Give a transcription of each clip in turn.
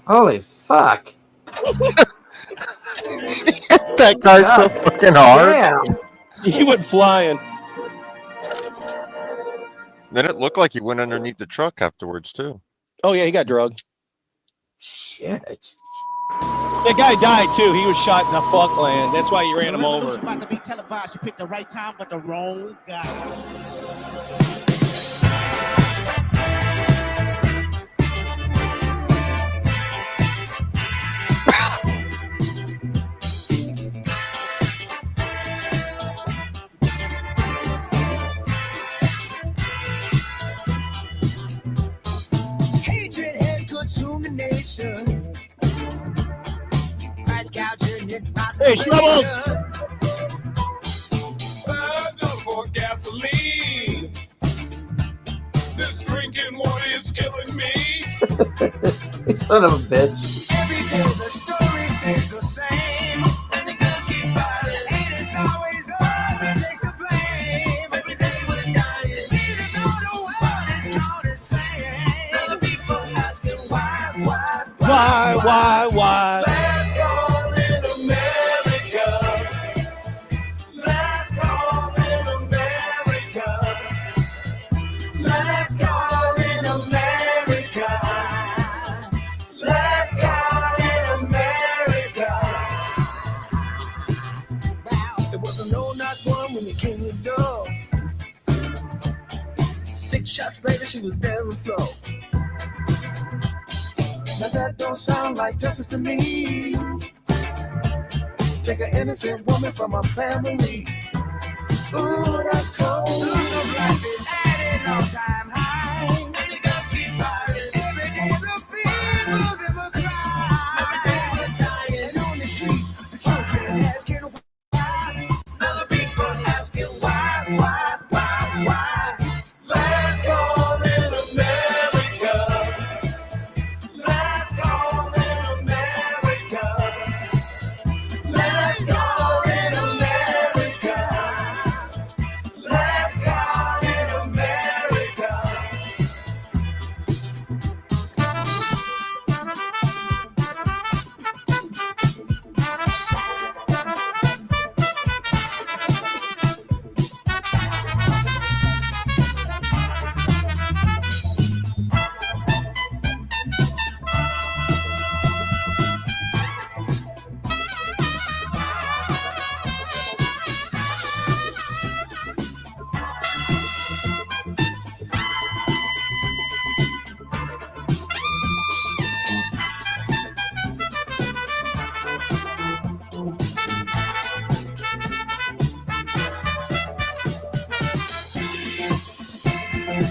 Holy fuck! That guy's so God fucking hard. damn! He went flying. Then it looked like he went underneath the truck afterwards too. Oh yeah, he got drugged. Shit. That guy died too. He was shot in the fuckland. That's why you ran him over. About to be televised. You picked the right time, but the wrong guy. Hatred has consumed the nation. Price gouging and Hey, Shrubbles! for gasoline. This drinking water is killing me. Son of a bitch. Every day the story stays the same. And the guns keep firing. And it's always us that takes the blame. Every day we're dying. See this all the world is gone insane. Now the people asking why? Why? Let's go in America. Let's go in America. Let's go in America. Let's go in America. Wow, there was a no knock one when you came to the door. 6 shots later, she was there with flow. Now that don't sound like justice to me. Take an innocent woman from my family. Ooh, that's cold. So life is at an all-time high. And the guns keep firing. Every day the people give a cry. Every day we're dying. And on the street, the children asking why. Now the people asking why. Let's go in America. Let's go in America. Let's go in America. Let's go in America.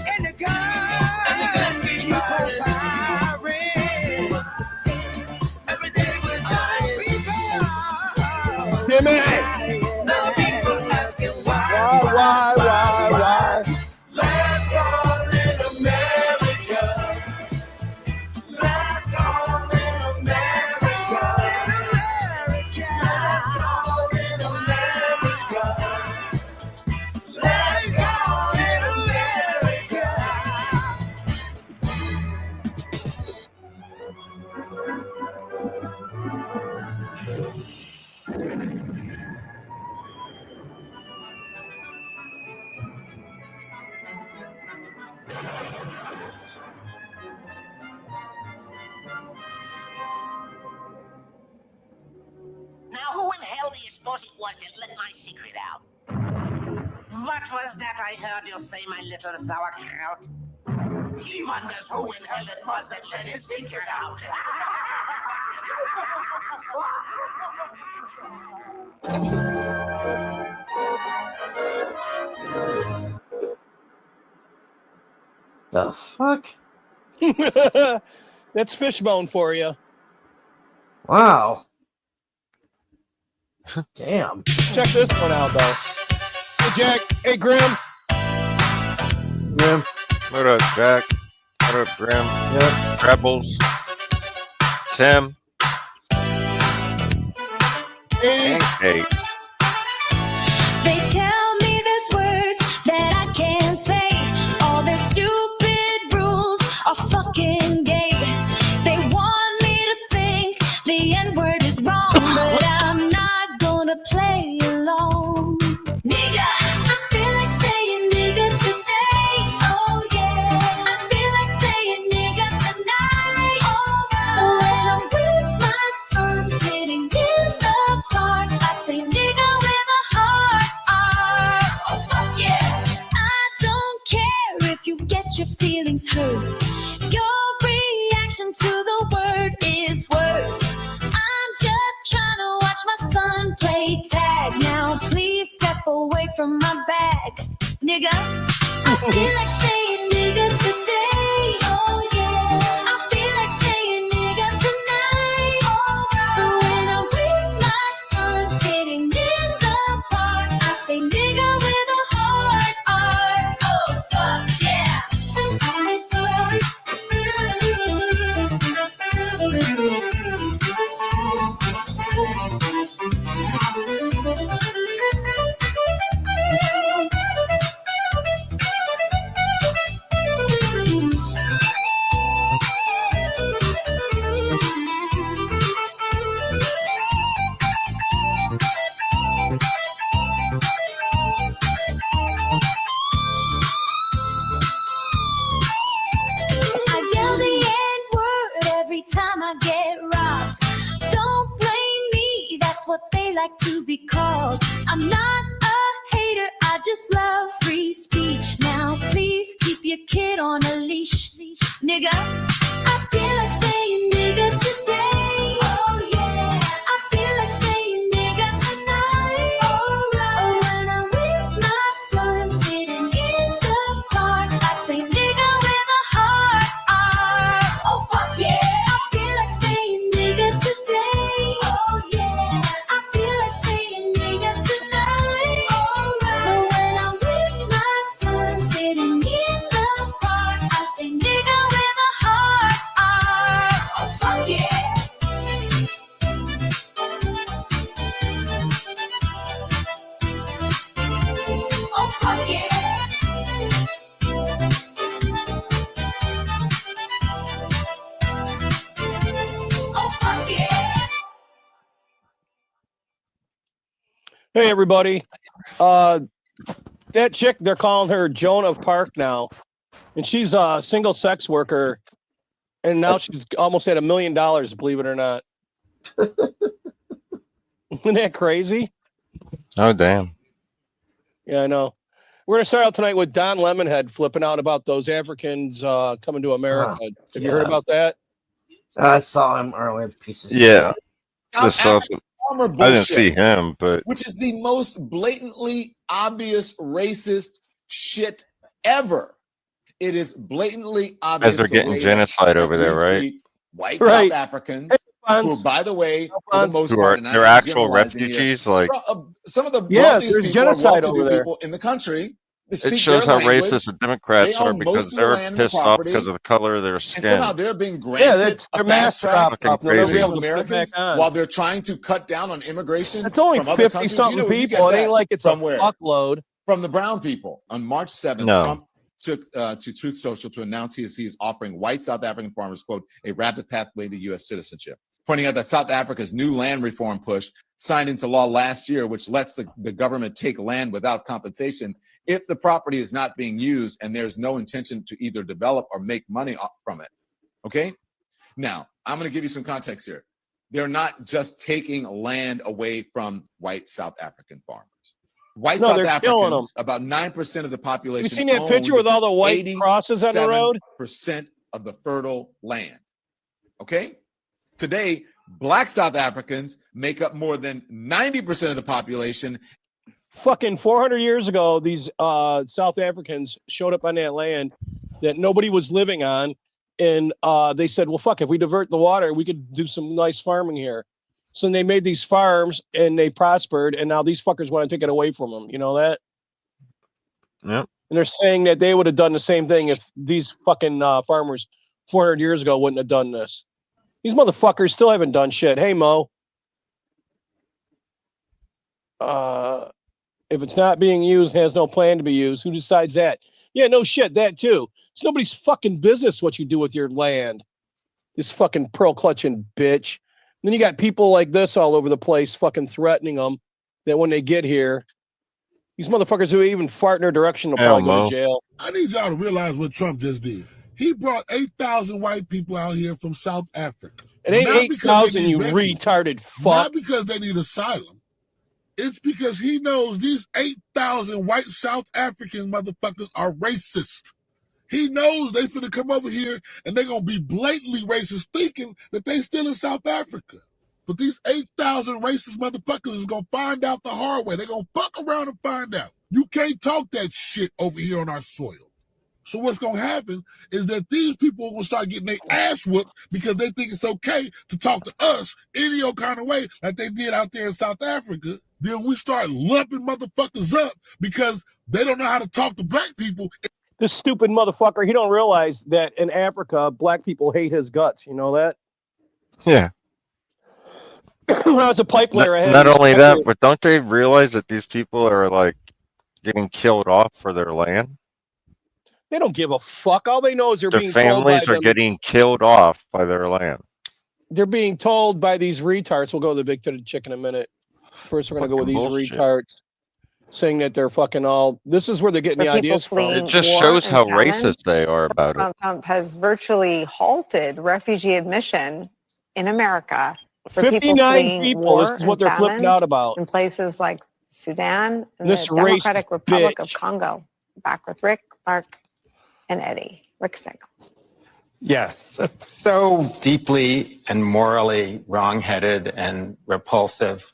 And the guns keep on firing. Every day we're dying. Timmy! Now the people asking why. Why? Let's go in America. Let's go in America. Let's go in America. Let's go in America. Now, who in hell do you suppose it was that let my secret out? What was that I heard you say, my little sauerkraut? He wonders who in hell it was that let his secret out. The fuck? That's Fishbone for you. Wow. Damn. Check this one out, though. Hey, Jack. Hey, Grim. Grim. What up, Jack? What up, Grim? Yep. Rebels. Tim. Hey. Hey. They tell me there's words that I can't say. All their stupid rules are fucking gay. They want me to feelings hurt. Your reaction to the word is worse. I'm just trying to watch my son play tag. Now please step away from my bag, nigga. I feel like saying nigga today. Oh yeah. I feel like saying nigga tonight. Alright. But when I'm with my son sitting in the park, I say nigga with a hard R. Oh fuck yeah. I yell the N-word every time I get robbed. Don't blame me, that's what they like to be called. I'm not a hater, I just love free speech. Now please keep your kid on a leash, nigga. I feel like saying nigga today. Oh yeah. I feel like saying nigga tonight. Alright. When I'm with my son sitting in the park, I say nigga with a hard R. Oh fuck yeah. I feel like saying nigga today. Oh yeah. I feel like saying nigga tonight. Alright. But when I'm with my son sitting in the park, I say nigga with a hard R. Oh fuck yeah. Oh fuck yeah. Oh fuck yeah. Hey, everybody. That chick, they're calling her Joan of Park now. And she's a single sex worker. And now she's almost at $1 million, believe it or not. Isn't that crazy? Oh, damn. Yeah, I know. We're going to start out tonight with Don Lemonhead flipping out about those Africans coming to America. Have you heard yeah. about that? I saw him earlier. Pieces. Yeah. South This stuff, African farmer I didn't bullshit, see him, but which is the most blatantly obvious racist shit ever. It is blatantly obvious. as they're the getting way genocide that over there, we right? treat white Right. South Africans, Hey, who, Fonz. by the way, for the Fonz. most Who part, are and they're I'm actual generalizing here, refugees? Like, some of the Yeah, wealthiest there's people are genocide well-to-do over there. people in the country. They it speak shows their how language. racist the Democrats They are own because most of the they're land and the pissed off because property, of the color of their and skin. somehow they're being Yeah, granted that's a their mask fast track dropped Fucking off. Now they're to crazy. able become to put it back Americans on. while they're trying to cut down on immigration It's only from other 50 countries. something You people. get It ain't that like it's a from where? fuckload. From the brown people. On March 7th, No. Trump took to Truth Social to announce he is offering white South African farmers, quote, a rapid pathway to U.S. citizenship, pointing out that South Africa's new land reform push signed into law last year, which lets the government take land without compensation if the property is not being used and there's no intention to either develop or make money from it. Okay? Now, I'm going to give you some context here. They're not just taking land away from white South African farmers. White No, South they're killing them. Africans, about 9% of the population, You seen that picture with all the white crosses on the road? 87% of the fertile land. Okay? Today, black South Africans make up more than 90% of the population. Fucking 400 years ago, these South Africans showed up on that land that nobody was living on. And they said, well, fuck, if we divert the water, we could do some nice farming here. So they made these farms and they prospered. And now these fuckers want to take it away from them. You know that? Yep. And they're saying that they would have done the same thing if these fucking farmers 400 years ago wouldn't have done this. These motherfuckers still haven't done shit. Hey, Mo. If it's not being used, has no plan to be used, who decides that? Yeah, no shit, that too. It's nobody's fucking business what you do with your land. This fucking pearl clutching bitch. Then you got people like this all over the place fucking threatening them that when they get here, these motherfuckers who even fart in their direction will probably go to jail. I need y'all to realize what Trump just did. He brought 8,000 white people out here from South Africa. It ain't 8,000, you retarded fuck. Not because they need asylum. It's because he knows these 8,000 white South African motherfuckers are racist. He knows they finna come over here and they're gonna be blatantly racist, thinking that they still in South Africa. But these 8,000 racist motherfuckers is gonna find out the hard way. They're gonna fuck around and find out. You can't talk that shit over here on our soil. So what's gonna happen is that these people are gonna start getting their ass whooped because they think it's okay to talk to us any old kind of way like they did out there in South Africa. Then we start lumping motherfuckers up because they don't know how to talk to black people. This stupid motherfucker, he don't realize that in Africa, black people hate his guts. You know that? Yeah. When I was a pipe layer, I had Not these only pipe that, layers- but don't they realize that these people are like getting killed off for their land? they don't give a fuck. All they know is they're Their being told by families are them. getting killed off by their land. They're being told by these retards. We'll go to the big titted chick in a minute. First, we're gonna go with these Fucking bullshit. retards saying that they're fucking all. This is where they're getting For the people ideas from. fleeing It just war shows and how famine, racist they are about it. Trump has virtually halted refugee admission in America for people 59 fleeing people. war This is what and they're flipping famine out about. in places like Sudan and This the Democratic racist Republic of bitch. Congo. Back with Rick, Mark, and Eddie. Rick Stengel. Yes, it's so deeply and morally wrongheaded and repulsive.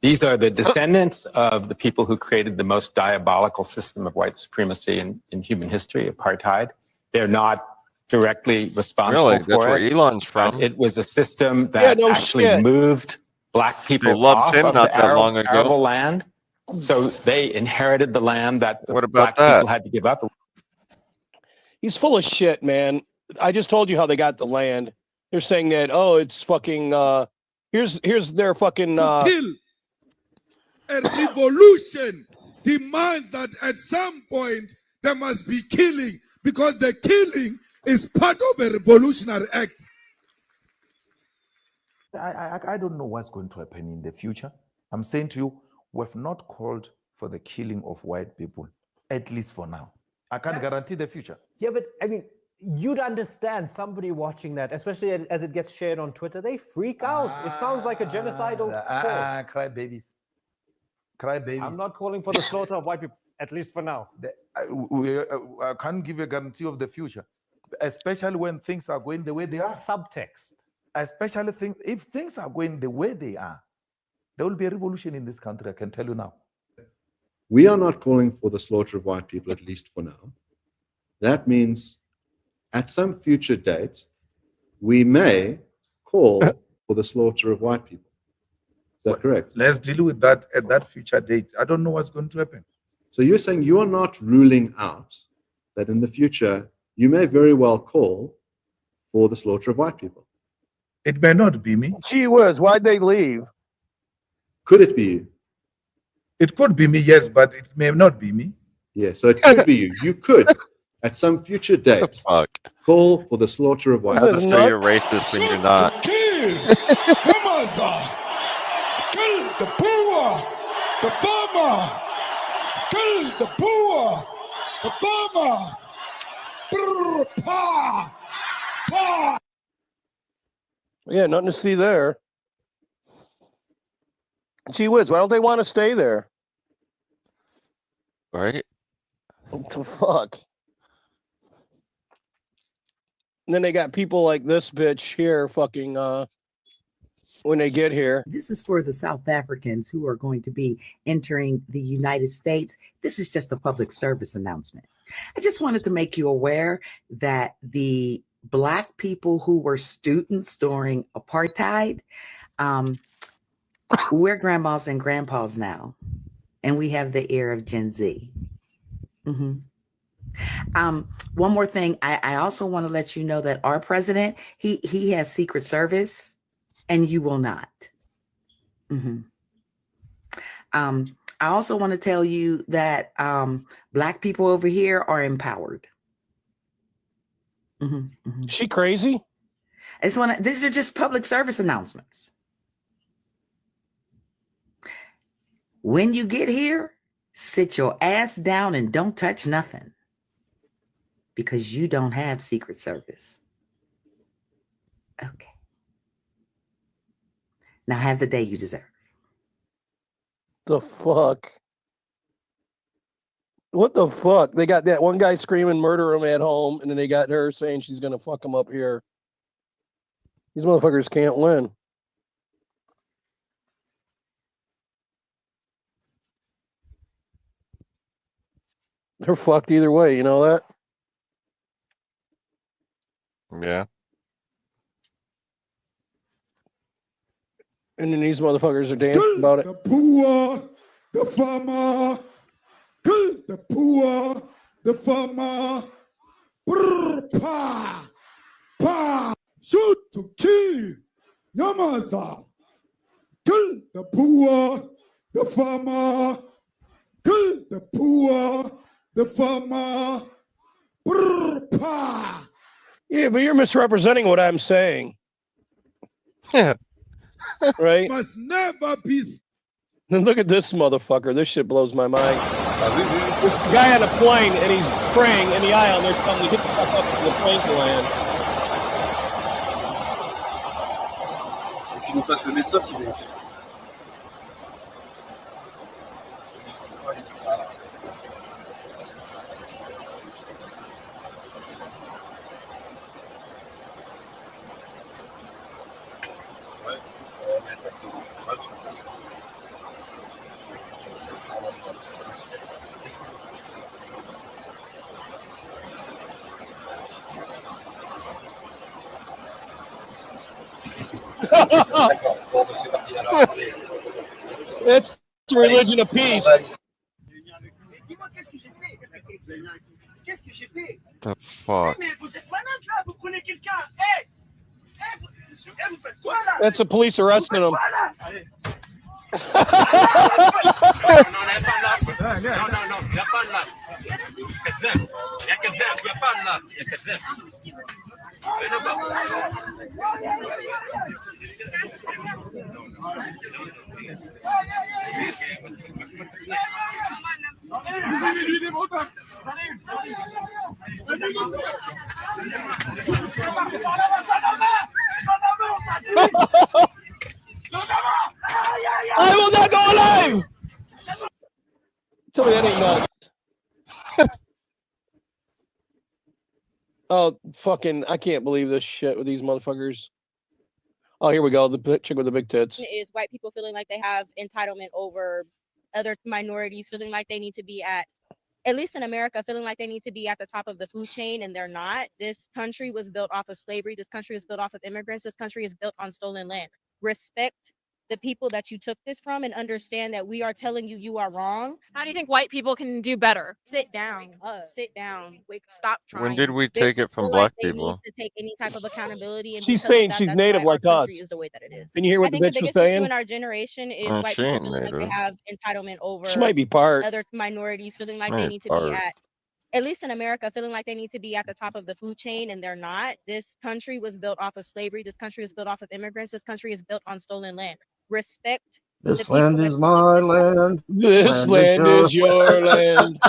These are the descendants of the people who created the most diabolical system of white supremacy in human history, apartheid. They're not directly responsible Really? That's for where it. Elon's from. It was a system Yeah, that no actually shit. moved black people loved off him of not the that long ago. arable land. So they inherited the land that the What about black that? people had to give up. He's full of shit, man. I just told you how they got the land. They're saying that, oh, it's fucking here's their fucking kill. A revolution demands that at some point there must be killing, because the killing is part of a revolutionary act. I don't know what's going to happen in the future. I'm saying to you, we've not called for the killing of white people, at least for now. I can't guarantee the future. Yeah, but I mean, you'd understand somebody watching that, especially as it gets shared on Twitter, they freak out. It sounds like a genocidal call. Cry babies. Cry babies. I'm not calling for the slaughter of white people, at least for now. I can't give a guarantee of the future, especially when things are going the way they are. Subtext. Especially if things are going the way they are, there will be a revolution in this country, I can tell you now. We are not calling for the slaughter of white people, at least for now. That means at some future date, we may call for the slaughter of white people. Is that correct? Let's deal with that at that future date. I don't know what's going to happen. So you're saying you are not ruling out that in the future, you may very well call for the slaughter of white people. It may not be me. Gee whiz, why'd they leave? Could it be you? It could be me, yes, but it may not be me. Yeah, so it could be you. You could, at some future date, call for the slaughter of white people. Let's say you're racist when you're not. Kill Gaza. Kill the poor, the farmer. Kill the poor, the farmer. Brr, pa, pa. Yeah, nothing to see there. Gee whiz, why don't they want to stay there? Right? What the fuck? And then they got people like this bitch here fucking when they get here. This is for the South Africans who are going to be entering the United States. This is just a public service announcement. I just wanted to make you aware that the Black people who were students during apartheid, we're grandmas and grandpas now, and we have the ear of Gen Z. One more thing, I also want to let you know that our president, he has Secret Service, and you will not. I also want to tell you that Black people over here are empowered. She crazy? These are just public service announcements. When you get here, sit your ass down and don't touch nothing, because you don't have Secret Service. Okay. Now have the day you deserve. The fuck? What the fuck? They got that one guy screaming murder him at home, and then they got her saying she's gonna fuck him up here. These motherfuckers can't win. They're fucked either way, you know that? Yeah. And then these motherfuckers are dancing about it. The poor, the farmer, kill the poor, the farmer. Brr, pa, pa, shoot to kill. Yamaza, kill the poor, the farmer, kill the poor, the farmer. Brr, pa. Yeah, but you're misrepresenting what I'm saying. Yeah. Right? Must never be. And look at this motherfucker. This shit blows my mind. This guy on a plane, and he's praying in the aisle, and they're telling him to get the fuck up to the plane to land. Et puis nous passe le médecin s'il est. It's the religion of peace. The fuck? That's the police arresting him. I will not go alive! Tell me that ain't nuts. Oh, fucking, I can't believe this shit with these motherfuckers. Oh, here we go. The chick with the big tits. Is white people feeling like they have entitlement over other minorities, feeling like they need to be at least in America, feeling like they need to be at the top of the food chain, and they're not. This country was built off of slavery. This country is built off of immigrants. This country is built on stolen land. Respect the people that you took this from and understand that we are telling you you are wrong. How do you think white people can do better? Sit down. Sit down. Wait, stop trying. When did we They take it from feel black like they people? need to take any type of accountability. And She's because of saying that, she's that's native why like our country us. is the way that it is. Can you hear what I the think bitch the was biggest issue saying? in our generation is Oh, white she people ain't feeling like native. they have entitlement over She might be part. other minorities, feeling like they Ain't need to part. be at least in America, feeling like they need to be at the top of the food chain, and they're not. This country was built off of slavery. This country is built off of immigrants. This country is built on stolen land. Respect the This people land that is you took my this from. land. This land is your land.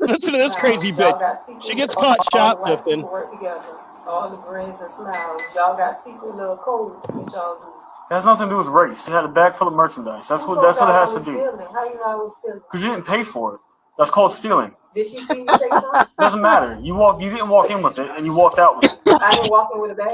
Listen to this crazy bitch. She gets caught shoplifting. All the grins and smiles. Y'all got secret little codes that y'all do. It has nothing to do with race. It had a bag full of merchandise. That's what it has to do. How you know I was stealing? Because you didn't pay for it. That's called stealing. Did she see you take from? Doesn't matter. You didn't walk in with it, and you walked out with it. I didn't walk in with a bag.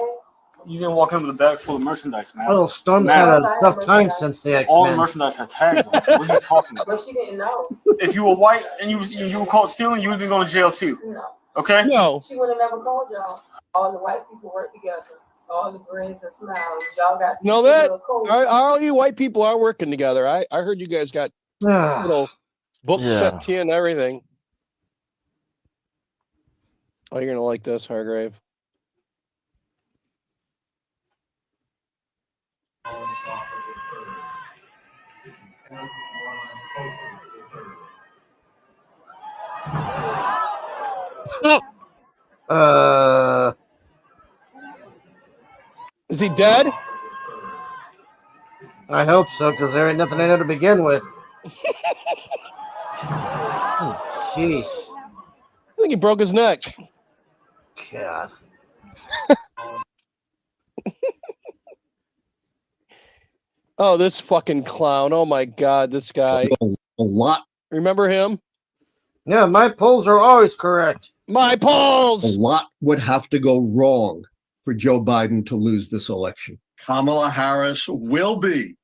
You didn't walk in with a bag full of merchandise, man. Well, Storm's had a tough time since the All the X-Men. merchandise had tags on it. What are you talking about? But she didn't know. If you were white and you were caught stealing, you would have been going to jail too. No. Okay? No. She would have never called y'all. All the white people work together. All the grins and smiles. Y'all got Know secret that? little codes. All you white people are working together. I heard you guys got little book Yeah. set tea and everything. Oh, you're gonna like this, Hargrave. Is he dead? I hope so, because there ain't nothing in it to begin with. Oh, jeez. I think he broke his neck. God. Oh, this fucking clown. Oh my God, this guy. A lot. Remember him? Yeah, my polls are always correct. My polls! A lot would have to go wrong for Joe Biden to lose this election. Kamala Harris will be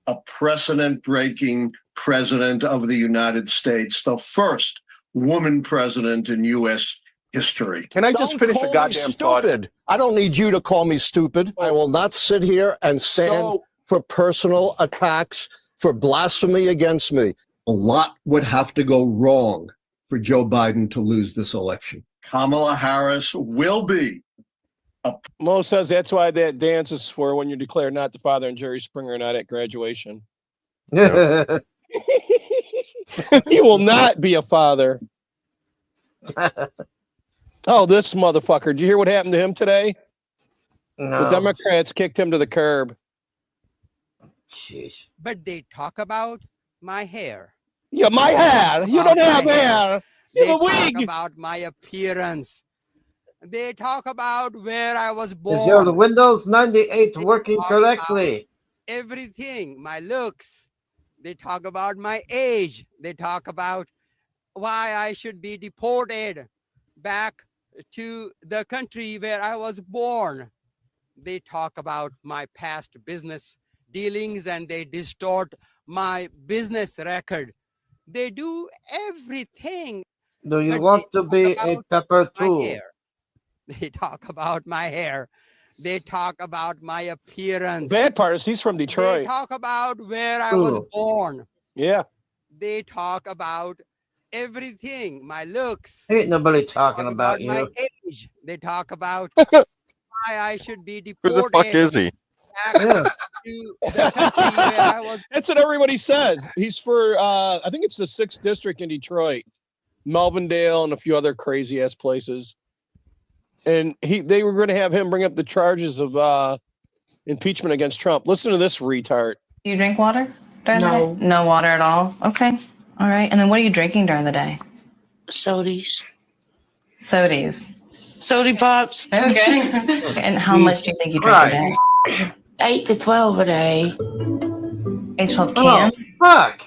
a precedent-breaking president of the United States, the first woman president in U.S. history. Can I just finish a goddamn thought? Stupid. I don't need you to call me stupid. I will not sit here and stand for personal attacks, for blasphemy against me. A lot would have to go wrong for Joe Biden to lose this election. Kamala Harris will be. Mo says that's why that dance is for when you're declared not the father and Jerry Springer not at graduation. He will not be a father. Oh, this motherfucker. Did you hear what happened to him today? No. The Democrats kicked him to the curb. Jeez. But they talk about my hair. Yeah, my hair. You don't have hair. You They have a talk wig. about my appearance. They talk about where I was born. Is your Windows 98 working talk correctly? Everything, my looks. They talk about my age. They talk about why I should be deported back to the country where I was born. They talk about my past business dealings and they distort my business record. They do everything. Do you but want they to be talk a about pepper my too? hair. They talk about my hair. They talk about my appearance. Bad part is he's from They Detroit. talk about where I was Ooh. born. Yeah. They talk about everything, my looks. Ain't nobody They talking talk about my you. age. They talk about why I should be Who the deported fuck is he? back Yeah. to the country where I was. That's what everybody says. He's for I think it's the 6th district in Detroit, Melvindale, and a few other crazy ass places. And they were going to have him bring up the charges of impeachment against Trump. Listen to this retard. Do you drink water during the day? No water at all. Okay. All right. And then what are you drinking during the day? Sodies. Sodies. Sody pops. Okay. And how much do you think you drink a day? 8 to 12 a day. 8 to 12 Oh, cans? fuck.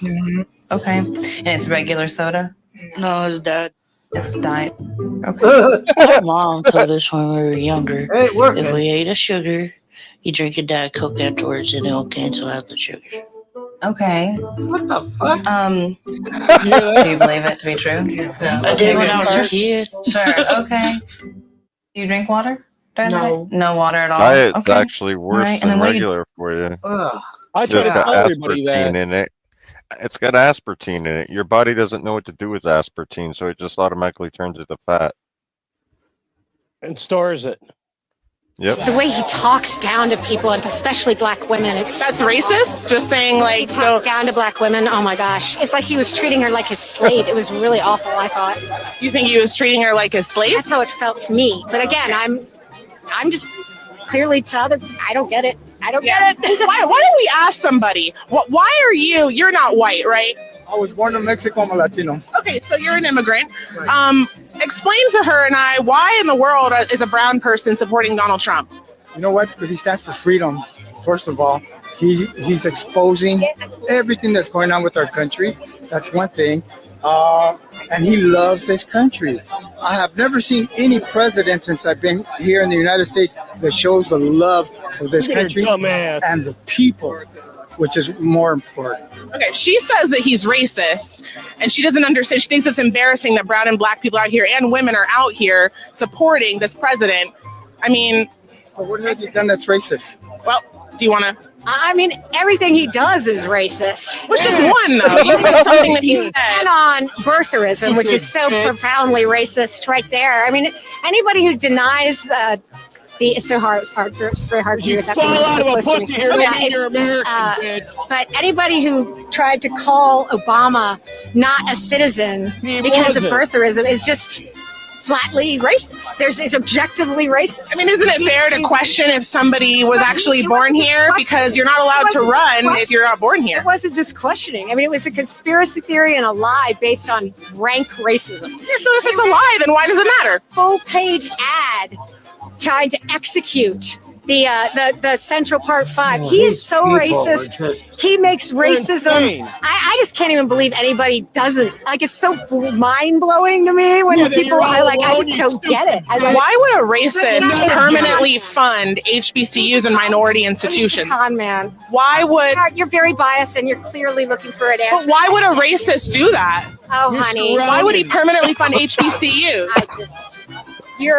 Okay. And it's regular soda? No, it's that. It's diet. Okay. My mom told us when we were younger, Ain't working. if we ate a sugar, you drink a Diet Coke afterwards and it'll cancel out the sugar. Okay. What the fuck? Do you believe it to be true? No. I did when good I was a part. kid. Sure. Okay. Do you drink water during the No. day? No water at all. Diet's Okay. actually worse Right, and than then what do you- regular for you. Ugh. I try It's to got tell everybody aspartame that. in it. It's got aspartame in it. Your body doesn't know what to do with aspartame, so it just automatically turns it to fat. And stores it. Yep. The way he talks down to people, and especially black women, that's racist. Just saying, like, he talks down to black women. Oh my gosh, it's like he was treating her like his slave. It was really awful. I thought. You think he was treating her like his slave? That's how it felt to me. But again, I'm just clearly to other. I don't get it. I don't get it. why don't we ask somebody? Why are you're not white, right? I was born in Mexico. I'm a Latino. Okay, so you're an immigrant. Explain to her and I why in the world is a brown person supporting Donald Trump? You know what? Because he stands for freedom. First of all, he's exposing everything that's going on with our country. That's one thing. And he loves this country. I have never seen any president since I've been here in the United States that shows the love for this You're a country dumbass. and the people, which is more important. Okay, she says that he's racist, and she doesn't understand. She thinks it's embarrassing that brown and black people out here and women are out here supporting this president. I mean, well, what has he done that's racist? Well, do you want to? I mean, everything he does is racist. Which is one, though. You said something that he said. And on birtherism, which is so profoundly racist right there. I mean, anybody who denies it's so hard. It's very hard to do with that. Fall out of a supposed to pussy be- here. Yeah, You're it's, American, bitch. but anybody who tried to call Obama not a citizen because of wasn't. birtherism is just flatly racist. It's objectively racist. I mean, isn't it fair to question if somebody was actually born here? Because you're not allowed to run if you're not born here. It wasn't just questioning. I mean, it was a conspiracy theory and a lie based on rank racism. Yeah, so if it's a lie, then why does it matter? Full page ad trying to execute the Central Park 5. Oh, He these is so people are racist. just- He makes racism. insane. I just can't even believe anybody doesn't. Like, it's so mind blowing to me when Yeah, that people you're are all like, I alone, just you don't get it. I like, Why would a racist Never permanently fund HBCUs and minority institutions? con man. Why would? You're very biased and you're clearly looking for an answer. But why would a racist do that? Oh, You're honey. surrounded. Why would he permanently fund HBCUs? I just, you're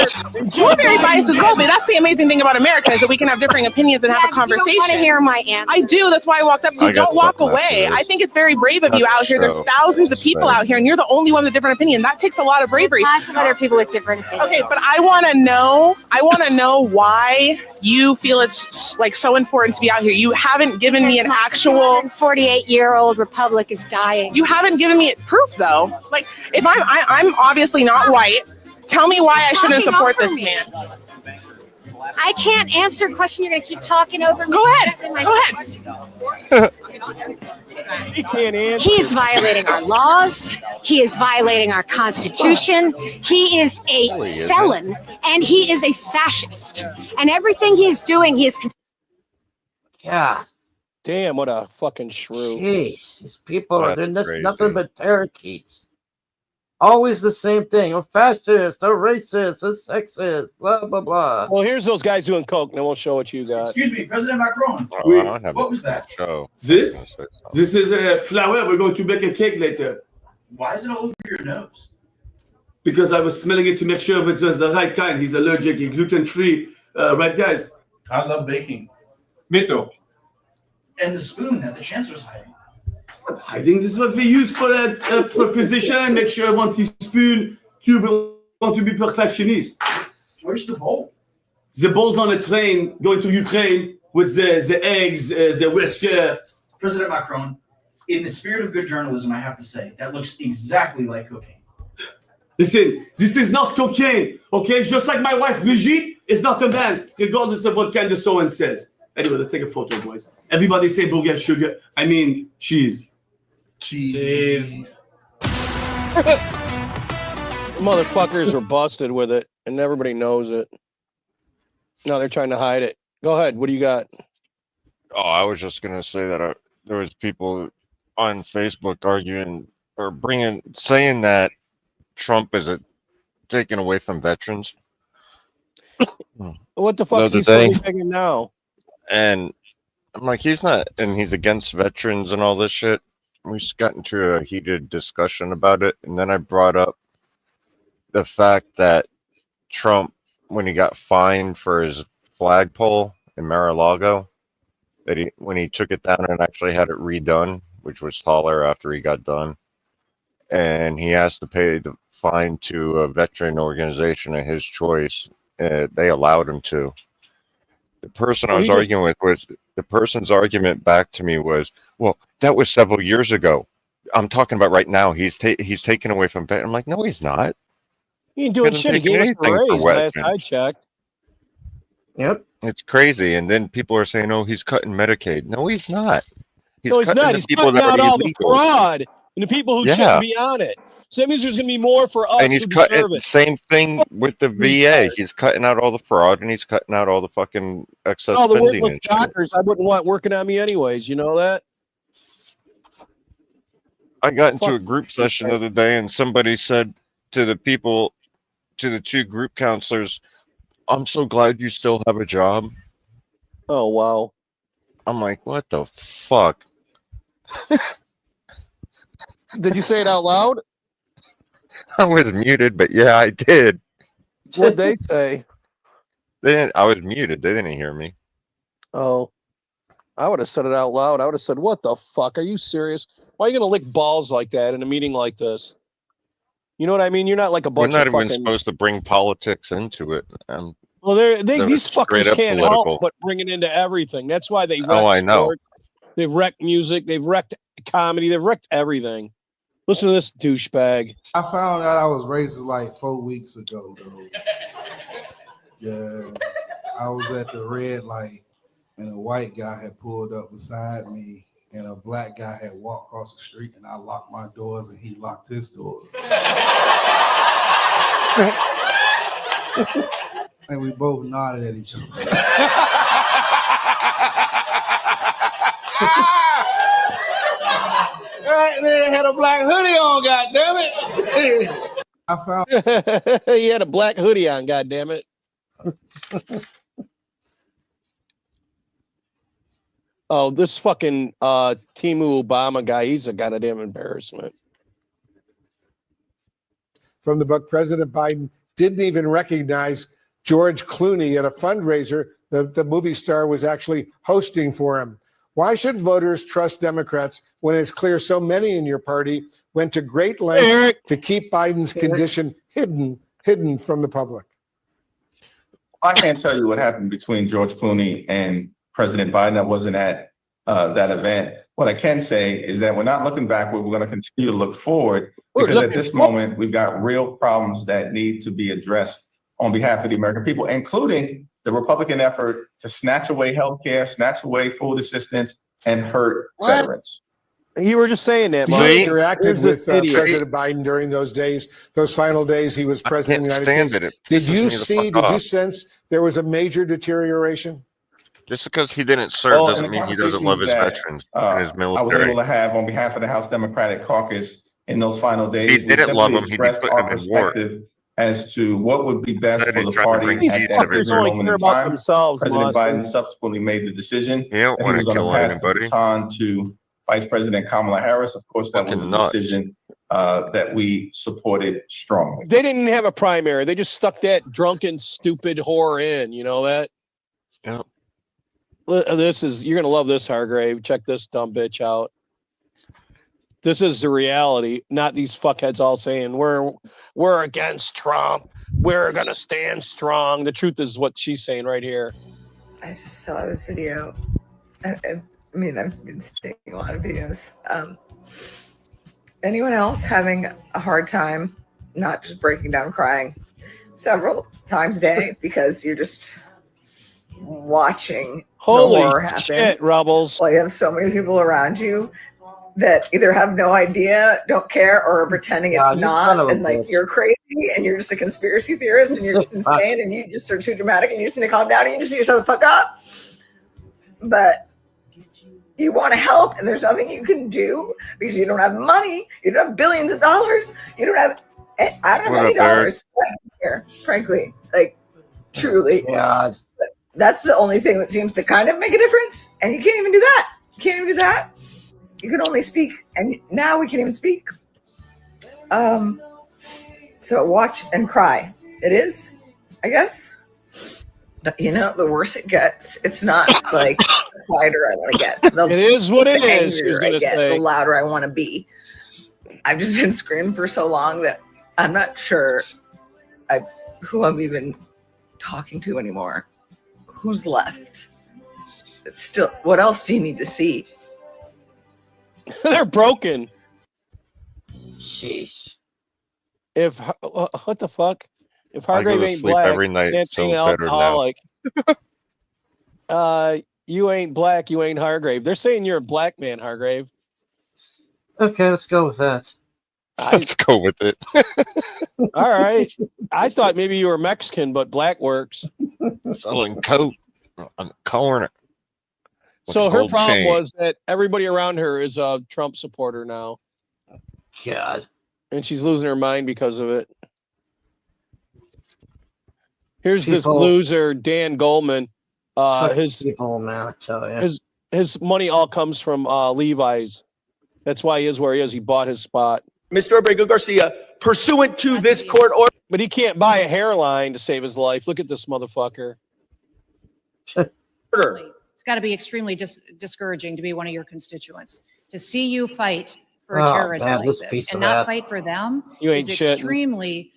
You're very biased as well, but that's the amazing thing about America is that we can have differing opinions and have a You don't want conversation. to hear my answer. I do. That's why I walked up to you. I got Don't walk something away. after this. I think it's very brave of you That's out here. There's true. thousands of people out here, and you're the only one with a different opinion. That takes a lot of bravery. Lots of other people with different opinions. Okay, but I want to know. Why you feel it's like so important to be out here. You haven't given me an actual. 48-year-old republic is dying. You haven't given me proof though. Like if I'm obviously not white. Tell me why I shouldn't support this man. I can't answer a question. You're going to keep talking over me. Go ahead. Go ahead. He can't answer. He is violating our laws. He is violating our Constitution. He is a No, he isn't. felon, and he is a fascist. And everything he is doing, he is. God, Damn, what a fucking shrew. jeez, these people are That's doing crazy. nothing but parakeets. Always the same thing. A fascist, a racist, a sexist, blah blah blah. Well, here's those guys doing coke, and then we'll show what you got. Excuse me, President Macron. Oh, I don't have What a was that? show. This? I was This is a flower. We're going to bake a cake later. Why is it all over your nose? Because I was smelling it to make sure it's the right kind. He's allergic, he's gluten-free. Right, guys? I love baking. Me too. And the spoon that the chancellor's hiding. Stop hiding. This is what we use for a preposition. Make sure I want his spoon to want to be perfectionist. Where's the bowl? The bowl's on a train going to Ukraine with the eggs, the whisker. President Macron, in the spirit of good journalism, I have to say, that looks exactly like cocaine. Listen, this is not cocaine, okay? Just like my wife, Brigitte, is not a man, regardless of what kind of someone says. Anyway, let's take a photo, boys. Everybody say boogie and sugar. I mean, cheese. Cheese. Motherfuckers were busted with it, and everybody knows it. No, they're trying to hide it. Go ahead. What do you got? Oh, I was just gonna say that there was people on Facebook arguing or saying that Trump is taken away from veterans. What the fuck The is he other day. still thinking now? And I'm like, he's not, and he's against veterans and all this shit. We just got into a heated discussion about it, and then I brought up the fact that Trump, when he got fined for his flagpole in Mar-a-Lago, that when he took it down and actually had it redone, which was taller after he got done, and he has to pay the fine to a veteran organization of his choice. They allowed him to. The person I was arguing with was the person's argument back to me was, well, that was several years ago. I'm talking about right now. He's taken away from veterans. I'm like, no, he's not. He ain't doing Hasn't shit. He taken gave us a anything for raise last veterans. I checked. Yep. It's crazy. And then people are saying, oh, he's cutting Medicaid. No, he's not. No, he's cutting not. the He's people cutting that out are all the illegal. fraud and the people who Yeah. shouldn't be on it. So that means there's going to be more for us And he's who cutting deserve the it. same thing with the VA. He's cutting out all the fraud and he's cutting out all the fucking excess All the spending worthless and shit. doctors I wouldn't want working on me anyways. You know that? I got into a group session the other day and somebody said to the people, to the two group counselors, I'm so glad you still have a job. Oh, wow. I'm like, what the fuck? Did you say it out loud? I was muted, but yeah, I did. What'd they say? I was muted. They didn't hear me. Oh, I would have said it out loud. I would have said, what the fuck? Are you serious? Why are you going to lick balls like that in a meeting like this? You know what I mean? You're not like a We're bunch not of even fucking... supposed to bring politics into it. Well, these straight fuckers up can't political. help but bring it into everything. That's why they wreck Oh, I know. sport. They've wrecked music. They've wrecked comedy. They've wrecked everything. Listen to this douchebag. I found out I was racist like 4 weeks ago, though. Yeah, I was at the red light, and a white guy had pulled up beside me, and a black guy had walked across the street, and I locked my doors, and he locked his doors. And we both nodded at each other. That nigga had a black hoodie on, goddammit. I found He had a black hoodie on, goddammit. Oh, this fucking Timu Obama guy, he's a goddamn embarrassment. From the book, President Biden didn't even recognize George Clooney at a fundraiser the movie star was actually hosting for him. Why should voters trust Democrats when it's clear so many in your party went to great lengths to keep Biden's condition hidden from the public? I can't tell you what happened between George Clooney and President Biden. I wasn't at that event. What I can say is that we're not looking backward. We're going to continue to look forward, because at this moment, we've got real problems that need to be addressed on behalf of the American people, including the Republican effort to snatch away health care, snatch away food assistance, and hurt veterans. You were just saying that, You Mark. interacted with President Biden during those days, those final days he was president of the United States. Did you see, did you sense there was a major deterioration? Just because he didn't serve doesn't mean he doesn't love his veterans and his military. I was able to have on behalf of the House Democratic Caucus in those final days. He didn't love him. He'd be expressed putting our him in war. perspective as to what would be best for the trying to party bring at peace that to particular everybody. moment in about time. themselves, President Monster. Biden subsequently made the decision He don't that he want was to going to kill pass anybody. the baton to Vice President Kamala Harris. Of course, that was Fucking a nuts. decision that we supported strongly. They didn't have a primary. They just stuck that drunken, stupid whore in. You know that? Yeah. This is, you're going to love this, Hargrave. Check this dumb bitch out. This is the reality, not these fuckheads all saying we're against Trump. We're going to stand strong. The truth is what she's saying right here. I just saw this video. I mean, I've been seeing a lot of videos. Anyone else having a hard time, not just breaking down crying several times a day because you're just watching the horror Holy happen? shit, Rebels. Well, you have so many people around you that either have no idea, don't care, or are pretending God, it's you son of not, a and like bitch. you're crazy and you're just a conspiracy theorist and you're just insane and you just are too dramatic and you just need to calm down and you just need to shut the fuck up. But you want to help and there's nothing you can do because you don't have money, you don't have billions of dollars, you don't have, I don't have any dollars here, frankly, like truly. God. That's the only thing that seems to kind of make a difference, and you can't even do that. You can't even do that. You can only speak, and now we can't even speak. So watch and cry. It is, I guess. But you know, the worse it gets, it's not like the quieter I want to get. It is what it the is, angrier he's gonna I get, say. the louder I want to be. I've just been screaming for so long that I'm not sure who I'm even talking to anymore. Who's left? It's still, what else do you need to see? They're broken. Sheesh. If what the fuck? If I go Hargrave to ain't sleep black, every night, can't so be an better now. alcoholic. You ain't black, you ain't Hargrave. They're saying you're a black man, Hargrave. Okay, let's go with that. Let's go with it. All right. I thought maybe you were Mexican, but black works. Selling coke on the corner. with So a her gold problem chain. was that everybody around her is a Trump supporter now. God. And she's losing her mind because of it. Here's this People- loser, Dan Goldman. Fuck His people, man, I tell you. his money all comes from Levi's. That's why he is where he is. He bought his spot. Mr. Abrego Garcia, pursuant to this court order. But he can't buy a hairline to save his life. Look at this motherfucker. It's got to be extremely discouraging to be one of your constituents. To see you fight for a Oh, terrorist man, like this this piece and of not ass. fight for them You ain't is shitting. extremely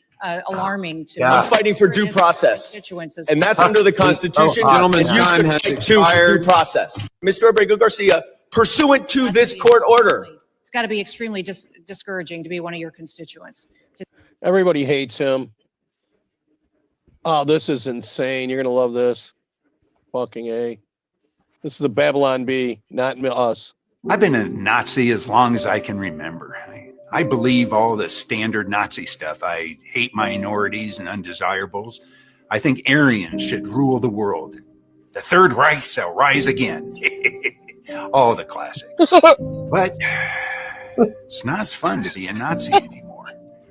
alarming to I'm me. fighting for due process. Constituents as And well. that's under the Constitution. Gentleman's You time should has fight to expired. Due process. Mr. Abrego Garcia, pursuant to this court order. It's got to be extremely discouraging to be one of your constituents. Everybody hates him. Oh, this is insane. You're going to love this. Fucking A. This is the Babylon Bee, not us. I've been a Nazi as long as I can remember. I believe all the standard Nazi stuff. I hate minorities and undesirables. I think Aryans should rule the world. The Third Reich shall rise again. all the classics. But it's not as fun to be a Nazi anymore.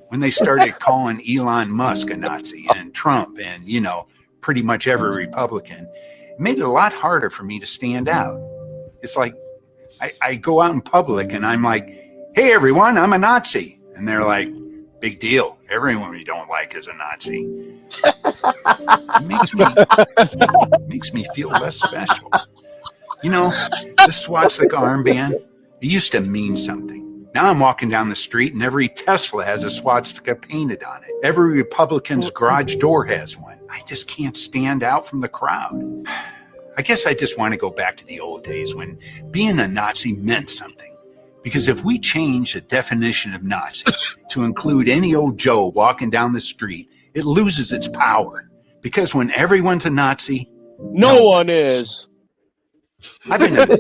When they started calling Elon Musk a Nazi and Trump and, you know, pretty much every Republican, it made it a lot harder for me to stand out. It's like I go out in public and I'm like, hey, everyone, I'm a Nazi. And they're like, big deal. Everyone we don't like is a Nazi. It makes me feel less special. You know, the swastika armband, it used to mean something. Now I'm walking down the street and every Tesla has a swastika painted on it. Every Republican's garage door has one. I just can't stand out from the crowd. I guess I just want to go back to the old days when being a Nazi meant something. Because if we change the definition of Nazi to include any old Joe walking down the street, it loses its power. Because when everyone's a Nazi, no one is. I've been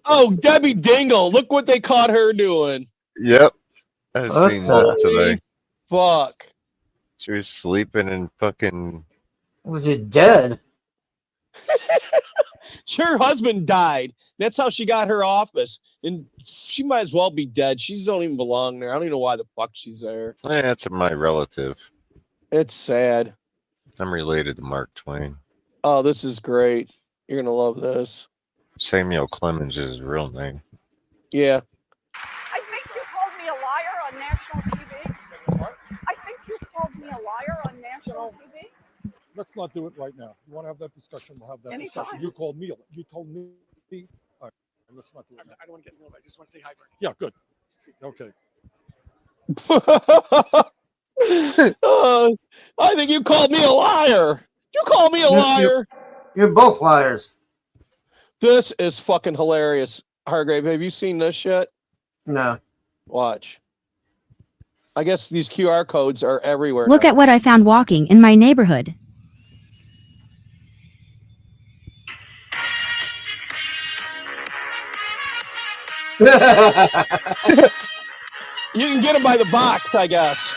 Oh, Debbie Dingle. Look what they caught her doing. Yep. I've seen that today. Fuck. She was sleeping and fucking. Was it dead? Her husband died. That's how she got her office. And she might as well be dead. She don't even belong there. I don't even know why the fuck she's there. Yeah, that's my relative. It's sad. I'm related to Mark Twain. Oh, this is great. You're going to love this. Samuel Clemens is his real name. Yeah. I think you called me a liar on national TV. I think you called me a liar on national TV. Let's not do it right now. You want to have that discussion? We'll have that Anytime. discussion. You told me. All right. Let's not do it now. I don't want to get involved. I just want to say hi. Yeah, good. Okay. I think you called me a liar. You called me a liar. You're both liars. This is fucking hilarious. Hargrave, have you seen this shit? No. Watch. I guess these QR codes are everywhere. Look now. at what I found walking in my neighborhood. You can get them by the box, I guess.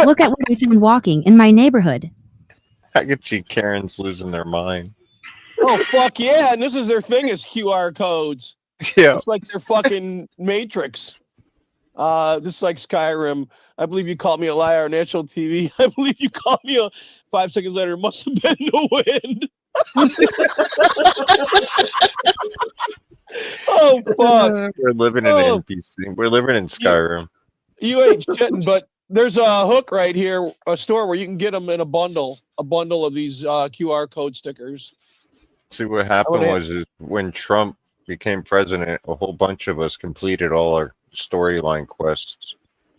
Look at what I found walking in my neighborhood. I could see Karens losing their mind. Oh, fuck yeah. And this is their thing is QR codes. Yeah. It's like their fucking Matrix. This is like Skyrim. I believe you called me a liar on national TV. I believe you called me a 5 seconds later. It must have been the wind. Oh, fuck. We're living in NPC. We're living in Skyrim. You ain't shitting, but there's a hook right here, a store where you can get them in a bundle of these QR code stickers. See, what happened was is when Trump became president, a whole bunch of us completed all our storyline quests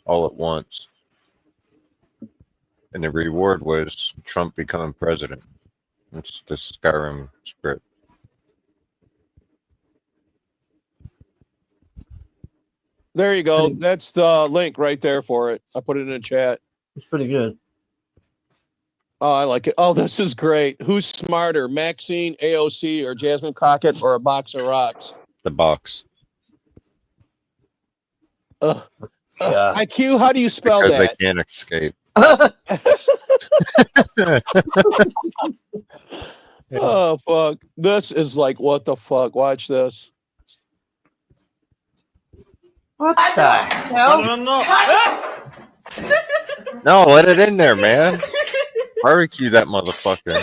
all at once. And the reward was Trump becoming president. It's the Skyrim script. There you go. That's the link right there for it. I put it in the chat. It's pretty good. Oh, I like it. Oh, this is great. Who's smarter, Maxine, AOC, or Jasmine Crockett, or a box of rocks? The box. IQ, how do you spell Because that? they can't escape. Oh, fuck. This is like, what the fuck? Watch this. What the hell? No, let it in there, man. Barbecue that motherfucker.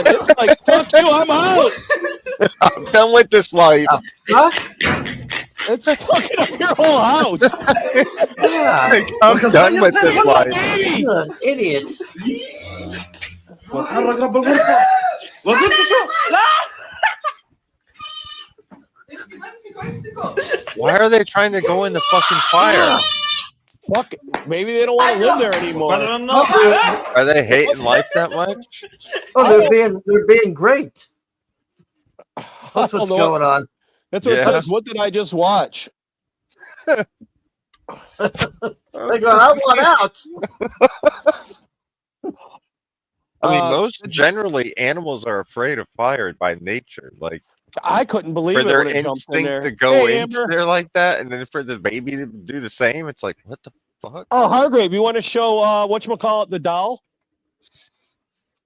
It's like, fuck you, I'm out. I'm done with this life. It's fucking up your whole house. Yeah. I'm done with this life. You're an idiot. Why are they trying to go in the fucking fire? Fuck it. Maybe they don't want to live there anymore. Are they hating life that much? Oh, they're being great. That's what's going on. That's what it says. What did I just watch? They go, I want out. I mean, most generally animals are afraid of fire by nature. Like I couldn't believe For it their when it jumped in there. instinct to go Hey, into Amber. there like that, and then for the baby to do the same, it's like, what the fuck? Oh, Hargrave, you want to show whatchamacallit, the doll?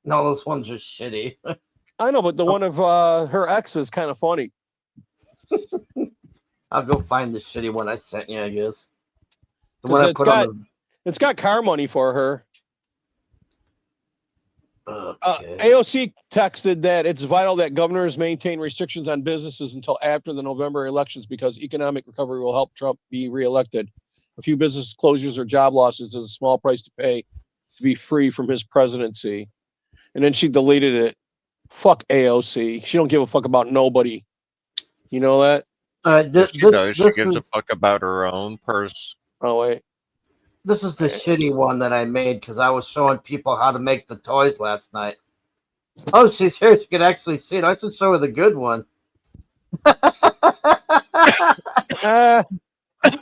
No, those ones are shitty. I know, but the one of her ex is kind of funny. I'll go find the shitty one I sent you, I guess. The 'Cause one I it's put got, on the. it's got car money for her. Okay. AOC texted that it's vital that governors maintain restrictions on businesses until after the November elections because economic recovery will help Trump be reelected. A few business closures or job losses is a small price to pay to be free from his presidency. And then she deleted it. Fuck AOC. She don't give a fuck about nobody. You know that? If she does, she gives a fuck about her own purse. Oh wait. This is the shitty one that I made because I was showing people how to make the toys last night. Oh, she's here. She can actually see it. I should show her the good one.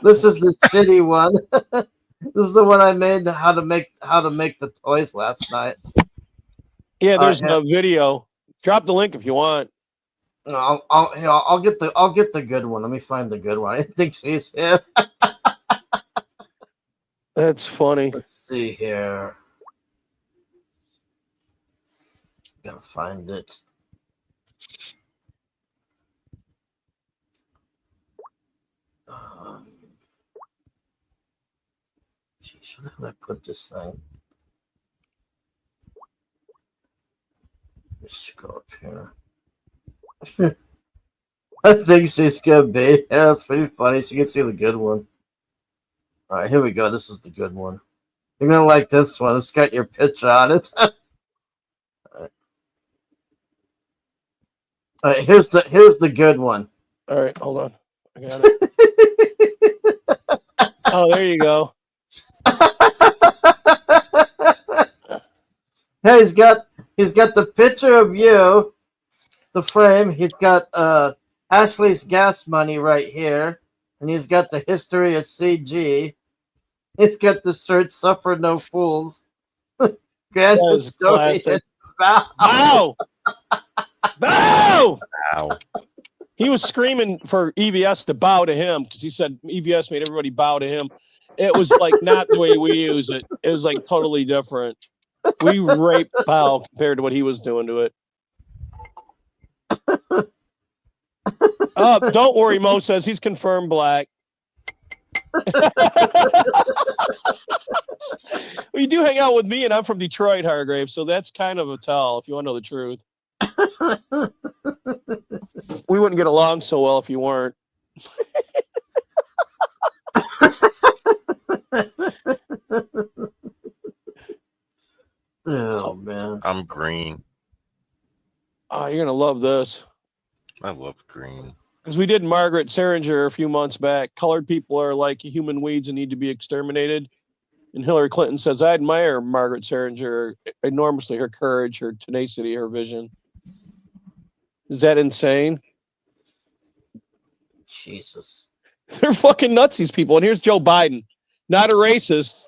This is the shitty one. This is the one I made. How to make the toys last night. Yeah, there's a video. Drop the link if you want. I'll get the good one. Let me find the good one. I didn't think she's here. That's funny. Let's see here. Gotta find it. Geez, where did I put this thing? Let's go up here. I think she's gonna be. Yeah, it's pretty funny. She can see the good one. All right, here we go. This is the good one. You're gonna like this one. It's got your picture on it. All right, here's the good one. All right, hold on. I got it. Oh, there you go. Hey, he's got the picture of you, the frame. He's got Ashley's gas money right here, and he's got the history of CG. He's got the shirt "Suffer No Fools." Grand story. Bow! Bow! Ow. He was screaming for EBS to bow to him because he said EBS made everybody bow to him. It was like not the way we use it. It was like totally different. We raped Bow compared to what he was doing to it. Don't worry, Mo says he's confirmed black. Well, you do hang out with me, and I'm from Detroit, Hargrave, so that's kind of a tell if you want to know the truth. We wouldn't get along so well if you weren't. Oh man, I'm green. Oh, you're gonna love this. I love green. Because we did Margaret Sanger a few months back. Colored people are like human weeds and need to be exterminated. And Hillary Clinton says, I admire Margaret Sanger enormously, her courage, her tenacity, her vision. Is that insane? Jesus. They're fucking nuts, these people. And here's Joe Biden, not a racist,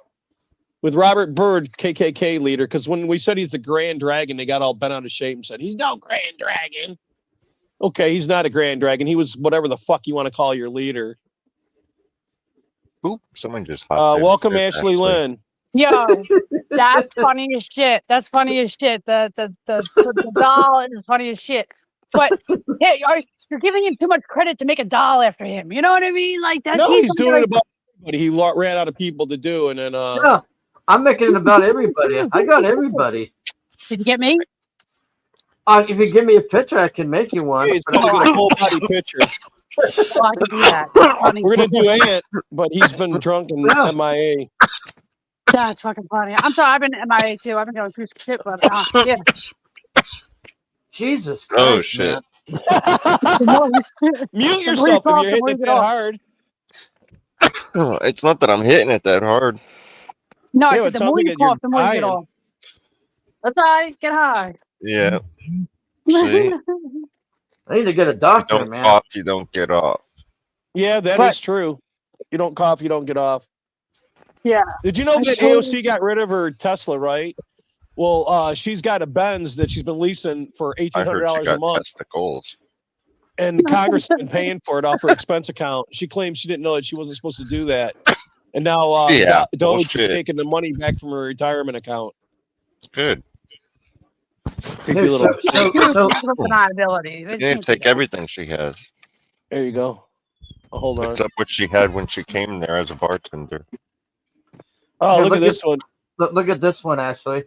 with Robert Byrd, KKK leader. Because when we said he's the Grand Dragon, they got all bent out of shape and said, he's no Grand Dragon. Okay, he's not a Grand Dragon. He was whatever the fuck you want to call your leader. Oop, someone just hopped welcome, there's Ashley Lynn. Yo, that's funny as shit. That's funny as shit. The doll is funny as shit. But hey, you're giving him too much credit to make a doll after him. You know what I mean? Like that. No, he's doing it about everybody. He ran out of people to do, and then yeah, I'm making it about everybody. I got everybody. Did you get me? If you give me a picture, I can make you one. He's gonna get a full body picture. Well, I can do that. We're gonna do Ant, but he's been drunk and MIA. That's fucking funny. I'm sorry, I've been MIA too. I've been going through shit, but yeah. Jesus Christ. Oh shit. Mute yourself if you're hitting it that hard. It's not that I'm hitting it that hard. No, Yeah, I it think the sounds more like you you're cough, the more you get dying. off. That's all right. Get high. Yeah. See? I need to get a You doctor, don't man. cough, you don't get off. Yeah, that is true. You don't cough, you don't get off. Yeah. Did you know I that told AOC got rid of her Tesla, right? Well, she's got a Benz that she's been leasing for I heard she $1,800 a got month. testicles. And Congress has been paying for it off her expense account. She claims she didn't know that she wasn't supposed to do that. And now Doge is taking the money back from her retirement account. Good. Creepy little. Deniability. You didn't take everything she has. There you go. Oh, hold on. Except what she had when she came there as a bartender. Oh, Here, look at this one. Look at this one, Ashley.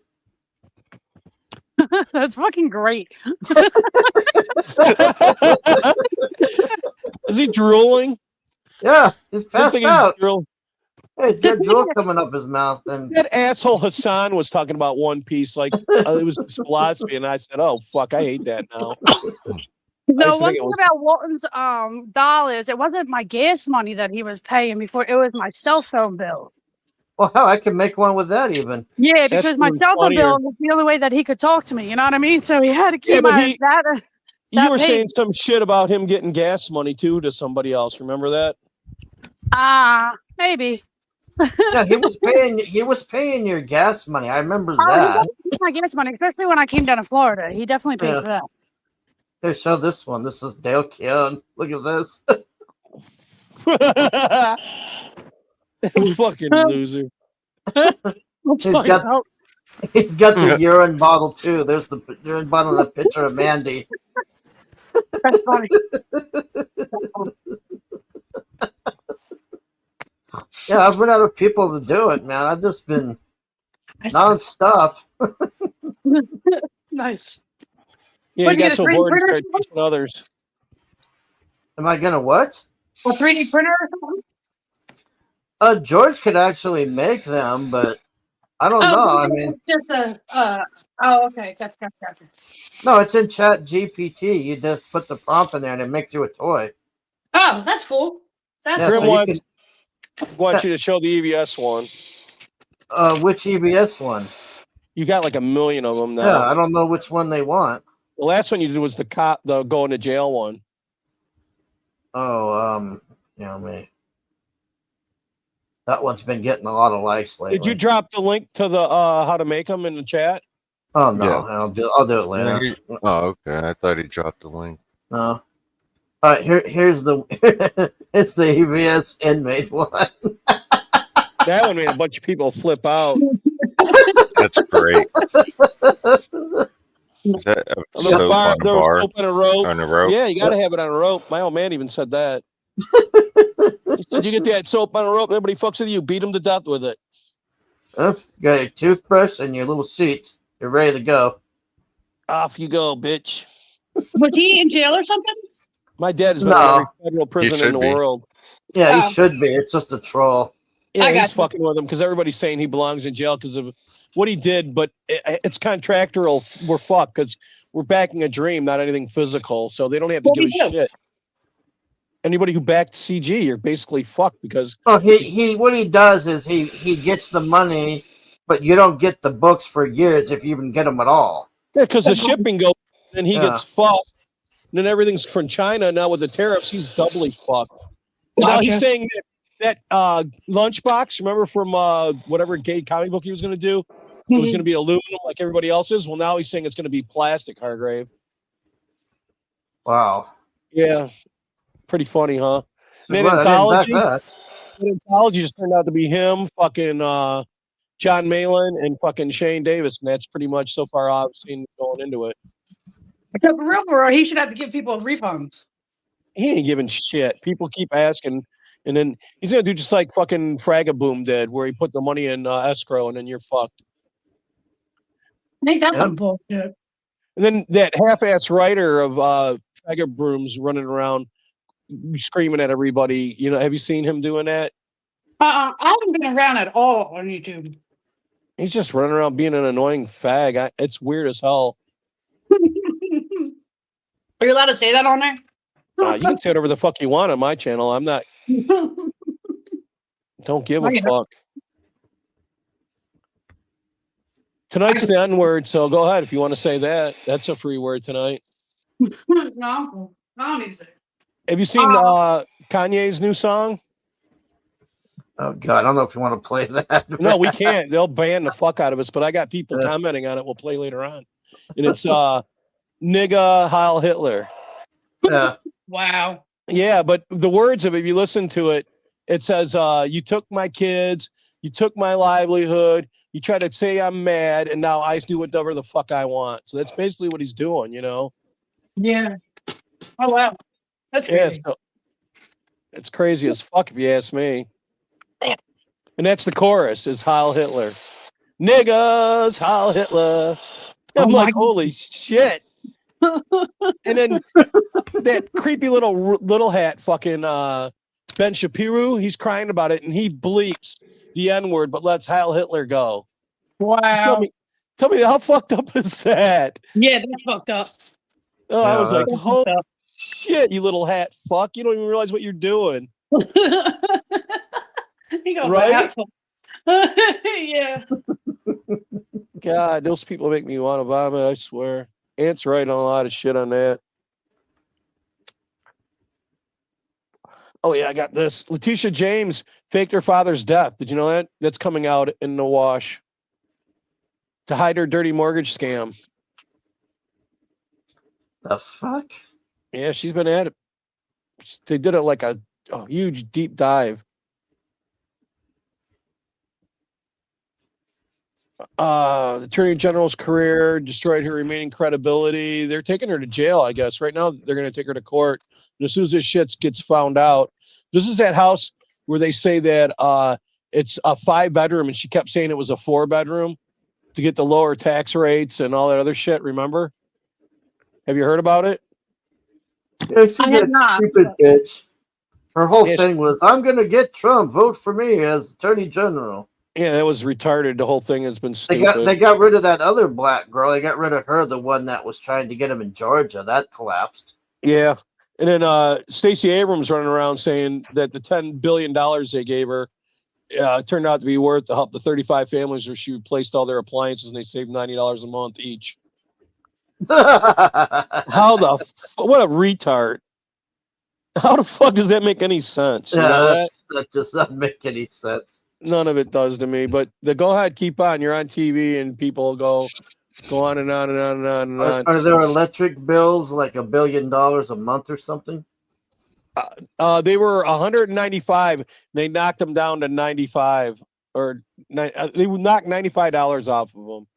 That's fucking great. Is he drooling? Yeah, he's passed out. Drool. Hey, he's got drool coming up his mouth. And That asshole Hassan was talking about One Piece like it was his philosophy, and I said, "Oh fuck, I hate that now." The one thing about Walton's doll is it wasn't my gas money that he was paying before; it was my cell phone bill. well, hell, I can make one with that even. Yeah, That's because my even cell phone funnier. bill was the only way that he could talk to me. You know what I mean? So he had to keep Yeah, but my he- that. You were paid. saying some shit about him getting gas money too to somebody else. Remember that? Maybe. Yeah, he was paying your gas money. I remember Oh, he that. definitely paid my gas money, especially when I came down to Florida. He definitely paid Yeah. for that. Here, show this one. This is Dale Keown. Look at this. Fucking loser. He's got the urine bottle too. There's the urine bottle and a picture of Mandy. That's funny. Yeah, I've run out of people to do it, man. I've just been nonstop. Nice. Yeah, What, he you got get a so 3D bored he printer or started teaching others. Am I gonna what? A 3D printer or something? George could actually make them, but I don't know. I mean, just a. Oh, okay. Gotcha. no, it's in Chat GPT. You just put the prompt in there and it makes you a toy. Oh, that's cool. That's Yeah, Grim so you wants, can- wants you to show the EVS one. Which EBS one? You got like a million of them now. Yeah, I don't know which one they want. The last one you did was the going to jail one. Oh, me. That one's been getting a lot of likes lately. Did you drop the link to the how to make them in the chat? Oh no, Yeah. I'll do it later. Oh, okay. I thought he dropped the link. No. All right, here's the it's the EBS inmate one. That one made a bunch of people flip out. That's great. Is that On the bar, there was soap on a rope. On a rope? Yeah, you got to have it on a rope. My old man even said that. He said, "You get that soap on a rope, nobody fucks with you. Beat them to death with it." You got your toothbrush and your little sheet. You're ready to go. Off you go, bitch. Was he in jail or something? My dad has been No. in every federal prison in should the be. world. Yeah, Oh. he should be. It's just a troll. Yeah, I got he's you. fucking with him because everybody's saying he belongs in jail because of what he did, but it's contractual. We're fucked because we're backing a dream, not anything physical. So they don't have to What give a he do? shit. Anybody who backed CG, you're basically fucked because Oh, he what he does is he gets the money, but you don't get the books for years if you even get them at all. the shipping goes and he Yeah. gets fucked. And then everything's from China. Now with the tariffs, he's doubly fucked. And now he's Okay. saying that lunchbox, remember from whatever gay comic book he was going to do? It was going to be aluminum like everybody else's. Well, now he's saying it's going to be plastic, Hargrave. Wow. Yeah. Pretty funny, huh? And then Well, I didn't back anthology, that. anthology just turned out to be him, fucking John Malin, and fucking Shane Davis. And that's pretty much so far I've seen going into it. So for real, he should have to give people refunds. He ain't giving shit. People keep asking. And then he's going to do just like fucking Fragaboom did, where he put the money in escrow and then you're fucked. I think that's Yep. some bullshit. And then that half-ass writer of Fragaboom's running around screaming at everybody. You know, have you seen him doing that? I haven't been around at all on YouTube. He's just running around being an annoying fag. It's weird as hell. Are you allowed to say that on there? You can say whatever the fuck you want on my channel. I'm not. Don't give a Okay. fuck. Tonight's the N word, so go ahead if you want to say that. That's a free word tonight. No, I don't need to say it. Have you seen Kanye's new song? Oh God, I don't know if you want to play that. No, we can't. They'll ban the fuck out of us. But I got people commenting on it. We'll play later on, and it's nigga Heil Hitler. Yeah. Wow. Yeah, but the words of it, if you listen to it, it says, you took my kids, you took my livelihood, you try to say I'm mad, and now I do whatever the fuck I want. So that's basically what he's doing, you know? Yeah. Oh wow. That's Yeah, crazy. so it's crazy as fuck if you ask me. And that's the chorus is Heil Hitler. Niggas, Heil Hitler. I'm Oh my like, holy shit. And then that creepy little hat fucking Ben Shapiro, he's crying about it and he bleeps the N-word, but lets Heil Hitler go. Wow. Tell me how fucked up is that? Yeah, that's fucked up. Oh, I was like, That's holy fucked up. shit, you little hat fuck. You don't even realize what you're doing. He got Right? a hat full. Yeah. God, those people make me want to vomit, I swear. Ant's right on a lot of shit on that. Oh, yeah, I got this. Letitia James faked her father's death. Did you know that? That's coming out in the wash to hide her dirty mortgage scam. The fuck? Yeah, she's been at it. They did it like a huge deep dive. The Attorney General's career destroyed her remaining credibility. They're taking her to jail, I guess. Right now, they're going to take her to court. And as soon as this shit gets found out, this is that house where they say that it's a 5-bedroom, and she kept saying it was a 4-bedroom to get the lower tax rates and all that other shit. Remember? Have you heard about it? Yeah, she's that stupid bitch. Her whole thing was, I'm going to get Trump. Vote for me as Attorney General. Yeah, that was retarded. The whole thing has been stupid. They got rid of that other black girl. They got rid of her, the one that was trying to get him in Georgia. That collapsed. Yeah. And then Stacey Abrams running around saying that the $10 billion they gave her turned out to be worth to help the 35 families where she replaced all their appliances and they saved $90 a month each. What a retard. How the fuck does that make any sense? You know that does not make any sense. None of it does to me, but go ahead, keep on. You're on TV and people go on and on and on and on and on. Are there electric bills like $1 billion a month or something? They were 195. They knocked them down to 95, or they would knock $95 off of them.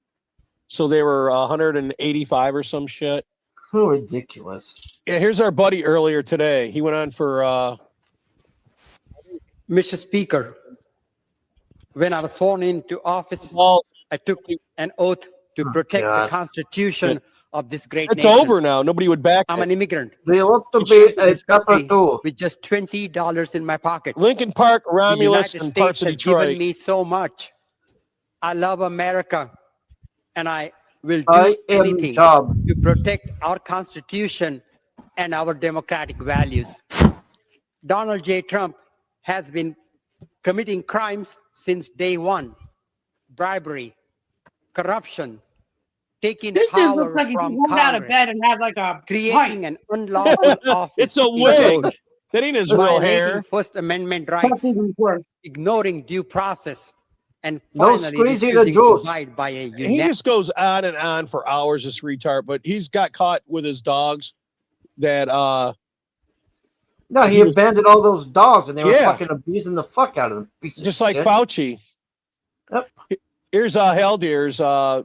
So they were 185 or some shit. How ridiculous. Yeah, here's our buddy earlier today. He went on for Mr. Speaker, when I was sworn into office, I took an oath to protect the Constitution of this great it's nation. over now. Nobody would back I'm it. an immigrant. They want to be a country too. with just $20 in my pocket. Lincoln Park, The Romulus, United and States parts of has Detroit. given me so much. I love America, and I will do I am anything job. to protect our Constitution and our democratic values. Donald J. Trump has been committing crimes since day one: bribery, corruption, taking This dude power looks like he from just rolled out of Congress, bed and had like a creating an unlawful office. It's a in wig. Georgia, That ain't his real violating hair. First Amendment rights, ignoring due process, and No finally squeezy the refusing to juice. abide by a He just goes on and on for hours, this retard. But he's got caught with his dogs. That No, he abandoned all those dogs and they were Yeah. fucking abusing the fuck out of them. Piece of just like shit. Fauci. Yep. Here's Haldear's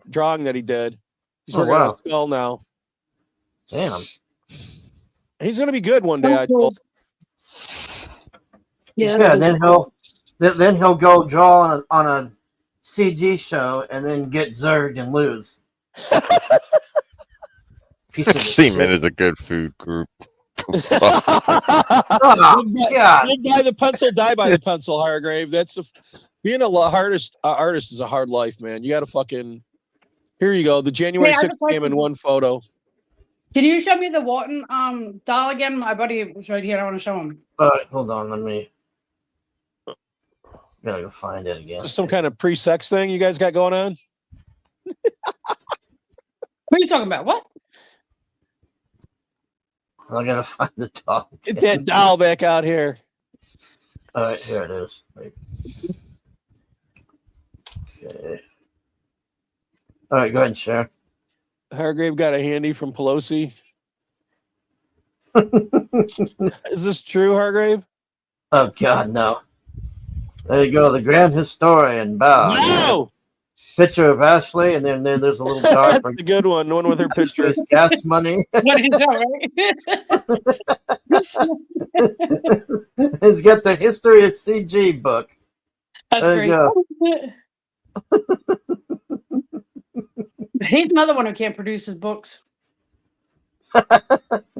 drawing that he did. He's Oh, working on wow. a skull now. Damn. He's gonna be good one day. I told. Yeah, and then he'll go draw on a CG show and then get zerged and lose. Piece of Semen shit. is a good food group. Oh, Live God. by the pencil, die by the pencil, Hargrave. Being artist is a hard life, man. You got to fucking. Here you go. The January Hey, I have 6th a game in question. one photo. Can you show me the Walton doll again? My buddy was right here. I want to show him. All right, hold on. Let me. Gotta go find it again. Just some kind of pre-sex thing you guys got going on. What are you talking about? What? I gotta find the dog. Get that doll back out here. All right, here it is. Wait. Okay. All right, go ahead and share. Hargrave got a handy from Pelosi. Is this true, Hargrave? Oh God, no. There you go, the grand historian. Bow. No. Picture of Ashley, and then there's a little card That's for a good one. The one with her picture. Ashley's gas money. What is that, right? He's got the history of CG book. That's There you great. go. He's another one who can't produce his books.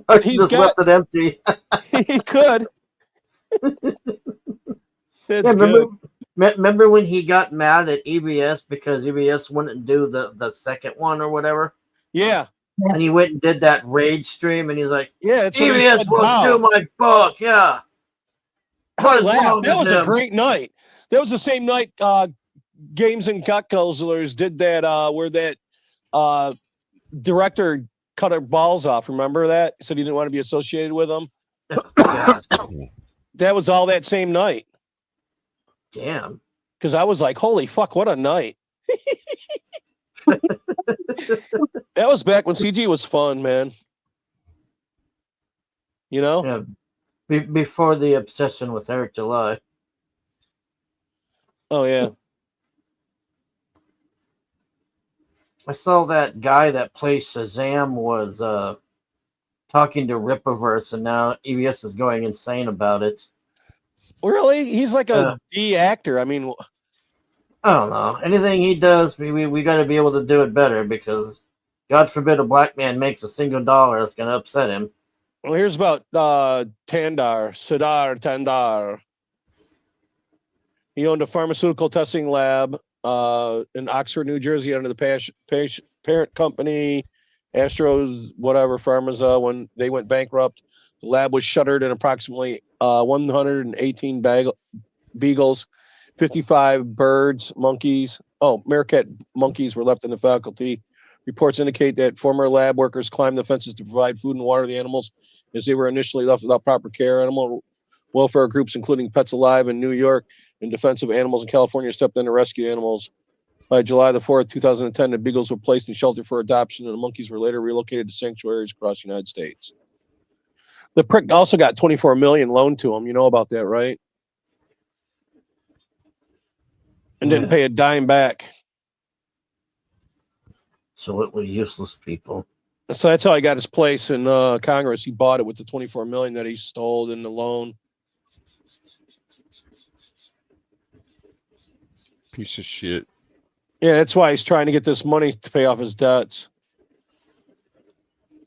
Or he just left it empty. He could. That's Yeah, good. remember when he got mad at EBS because EBS wouldn't do the second one or whatever? Yeah. And he went and did that rage stream, and he's like, Yeah, it's what he EBS said won't now. do my book. Yeah. What is Laugh. wrong That with was a him? great night. That was the same night Games and Cocktailers did that where that director cut her balls off. Remember that? Said he didn't want to be associated with them. That was all that same night. Damn. Because I was like, holy fuck, what a night. That was back when CG was fun, man. You know? Yeah. Before the obsession with Eric July. Oh, yeah. I saw that guy that plays Shazam was talking to Rippaverse, and now EBS is going insane about it. Really? He's like a D actor. I mean, I don't know. Anything he does, we got to be able to do it better, because God forbid a black man makes a single dollar, it's going to upset him. well, here's about Siddhar Tandar. He owned a pharmaceutical testing lab in Oxford, New Jersey, under the parent company, Astros, whatever, Pharmaza. When they went bankrupt, the lab was shuttered, and approximately 118 beagles, 55 birds, monkeys, meerkat monkeys were left in the faculty. Reports indicate that former lab workers climbed the fences to provide food and water to the animals as they were initially left without proper care. Animal welfare groups, including Pets Alive in New York and Defense of Animals in California, stepped in to rescue animals. By July the 4th, 2010, the beagles were placed in shelter for adoption, and the monkeys were later relocated to sanctuaries across the United States. The prick also got $24 million loaned to him. You know about that, right? And didn't pay a dime back. So it were useless people. So that's how he got his place in Congress. He bought it with the $24 million that he stole in the loan. Piece of shit. Yeah, that's why he's trying to get this money to pay off his debts.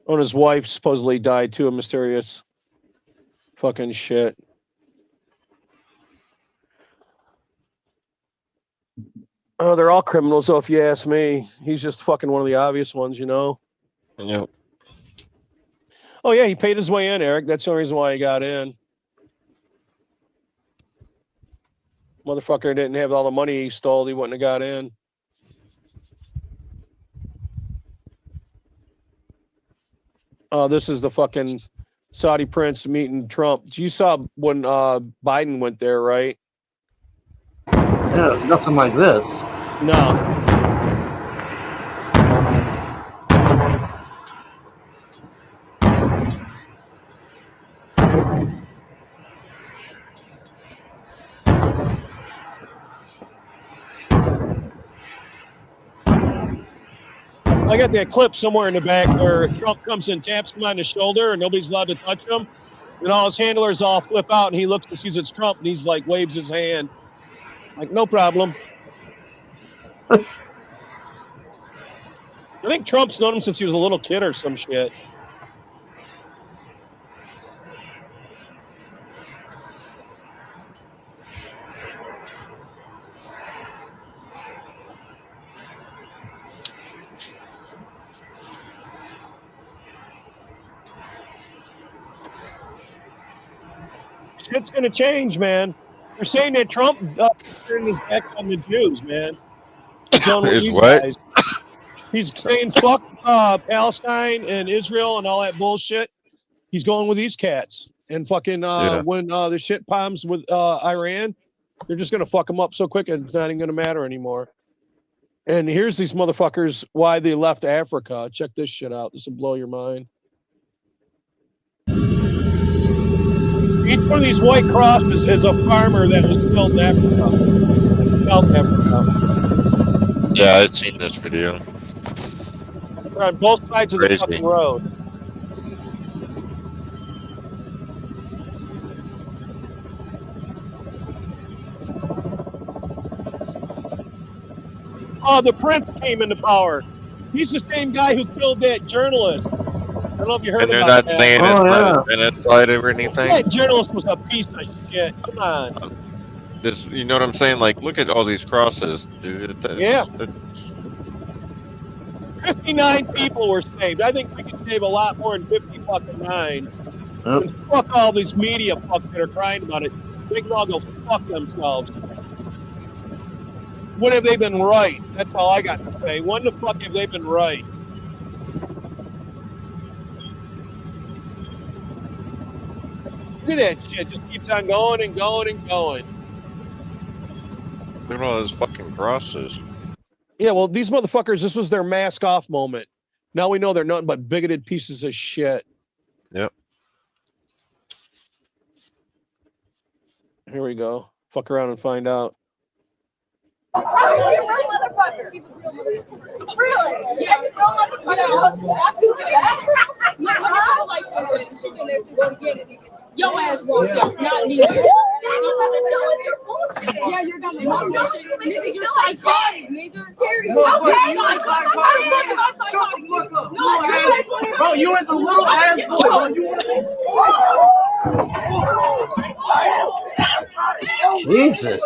Oh, and his wife supposedly died too, a mysterious fucking shit. Oh, they're all criminals, though, if you ask me. He's just fucking one of the obvious ones, you know? Yep. Oh, yeah, he paid his way in, Eric. That's the only reason why he got in. Motherfucker didn't have all the money he stole. He wouldn't have got in. Oh, this is the fucking Saudi prince meeting Trump. You saw when Biden went there, right? Yeah, nothing like this. No. I got that clip somewhere in the back where Trump comes and taps him on the shoulder and nobody's allowed to touch him. And all his handlers all flip out and he looks and sees it's Trump and he's like, waves his hand. Like, no problem. I think Trump's known him since he was a little kid or some shit. Shit's gonna change, man. They're saying that Trump turned his back on the Jews, man. He's done with Is these what? guys. He's saying fuck Palestine and Israel and all that bullshit. He's going with these cats. And fucking when the shit bombs with Iran, they're just gonna fuck them up so quick it's not even gonna matter anymore. And here's these motherfuckers why they left Africa. Check this shit out. This will blow your mind. Each one of these white crosses is a farmer that was killed in Africa. South Africa. Yeah, I've seen this video. They're on both sides of the Crazy. fucking road. Oh, the prince came into power. He's the same guy who killed that journalist. I don't know if you heard And they're about not that. saying it's not a genocide or anything. That journalist was a piece of shit. Come on. This, you know what I'm saying? Like, look at all these crosses, dude. Yeah. 59 people were saved. I think we could save a lot more than 59. And fuck all these media fucks that are crying about it. They can all go fuck themselves. When have they been right? That's all I got to say. When the fuck have they been right? Look at that shit. Just keeps on going and going and going. Look at all those fucking crosses. Yeah, well, these motherfuckers, this was their mask off moment. Now we know they're nothing but bigoted pieces of shit. Yep. Here we go. Fuck around and find out. Your ass walked out, not me. Yeah, you're gonna nigga, you're psychotic, nigga. Okay. Bro, you as a little ass boy. Jesus.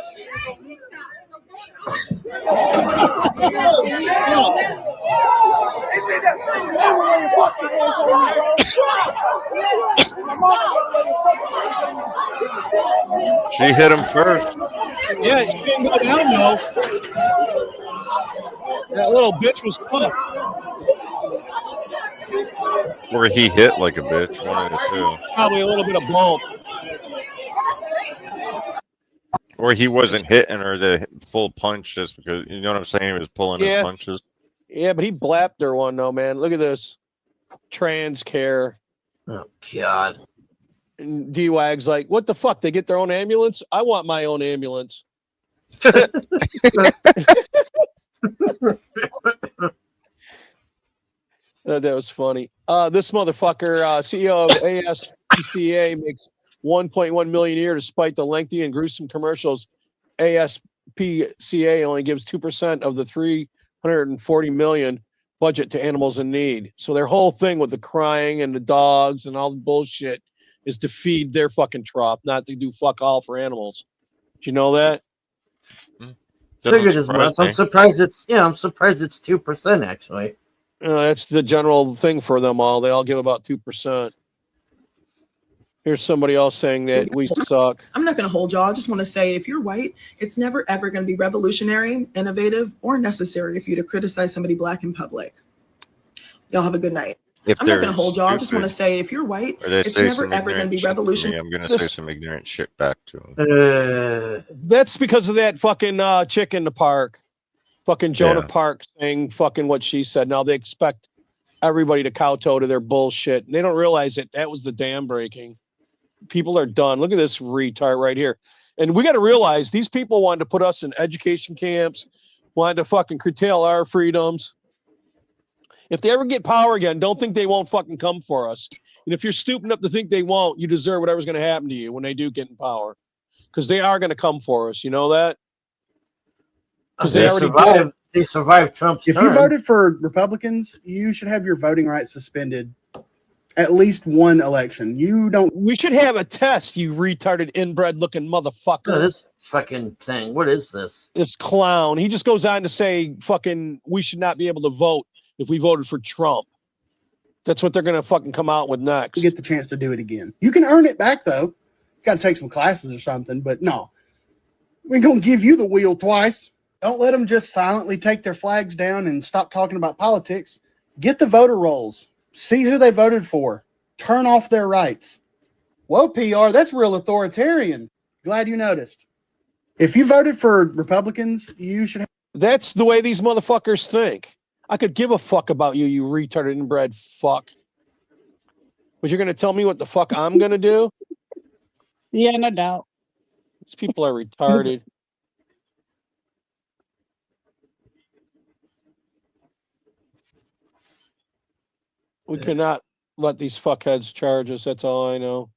She hit him first. Yeah, she didn't go down though. That little bitch was tough. Or he hit like a bitch, one of the two. Probably a little bit of bump. Or he wasn't hitting her the full punch just because, you know what I'm saying? He was pulling his punches. Yeah, but he blapped her one though, man. Look at this. Trans care. Oh, God. And D-Wag's like, what the fuck? They get their own ambulance? I want my own ambulance. That was funny. This motherfucker, CEO of ASPCA, makes 1.1 million a year despite the lengthy and gruesome commercials. ASPCA only gives 2% of the 340 million budget to animals in need. So their whole thing with the crying and the dogs and all the bullshit is to feed their fucking trough, not to do fuck all for animals. Do you know that? Figured as much. I'm surprised it's 2% actually. That's the general thing for them all. They all give about 2%. Here's somebody else saying that we suck. I'm not going to hold y'all. I just want to say, if you're white, it's never ever going to be revolutionary, innovative, or necessary for you to criticize somebody black in public. Y'all have a good night. I'm not going to hold y'all. I just want to say, if you're white, it's never ever going to be revolutionary. I'm going to say some ignorant shit back to him. That's because of that fucking chick in the park. Fucking Jonah Park saying fucking what she said. Now they expect everybody to kowtow to their bullshit. They don't realize that was the dam breaking. People are done. Look at this retard right here. And we got to realize these people wanted to put us in education camps, wanted to fucking curtail our freedoms. If they ever get power again, don't think they won't fucking come for us. And if you're stupid enough to think they won't, you deserve whatever's going to happen to you when they do get in power. Because they are going to come for us. You know that? Because they already did. They survived Trump's If term. you voted for Republicans, you should have your voting rights suspended at least one election. You don't. We should have a test, you retarded inbred looking motherfucker. Oh, this fucking thing. What is this? This clown. He just goes on to say fucking we should not be able to vote if we voted for Trump. That's what they're going to fucking come out with next. You get the chance to do it again. You can earn it back, though. You got to take some classes or something, but no. We're going to give you the wheel twice. Don't let them just silently take their flags down and stop talking about politics. Get the voter rolls. See who they voted for. Turn off their rights. Whoa, PR, that's real authoritarian. Glad you noticed. If you voted for Republicans, you should have. That's the way these motherfuckers think. I could give a fuck about you, you retarded inbred fuck. But you're going to tell me what the fuck I'm going to do? Yeah, no doubt. These people are retarded. We cannot let these fuckheads charge us. That's all I know.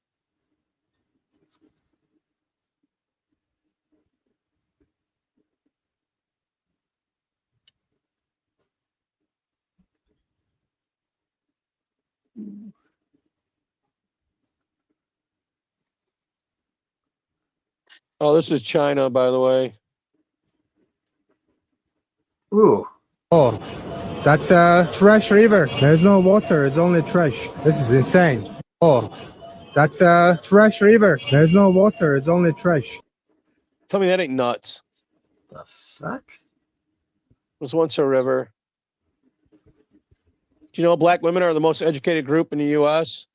Oh, this is China, by the way. Ooh. Oh, that's a trash river. There's no water. It's only trash. This is insane. Oh, that's a trash river. There's no water. It's only trash. Tell me that ain't nuts. The fuck? It was once a river. Do you know black women are the most educated group in the U.S.?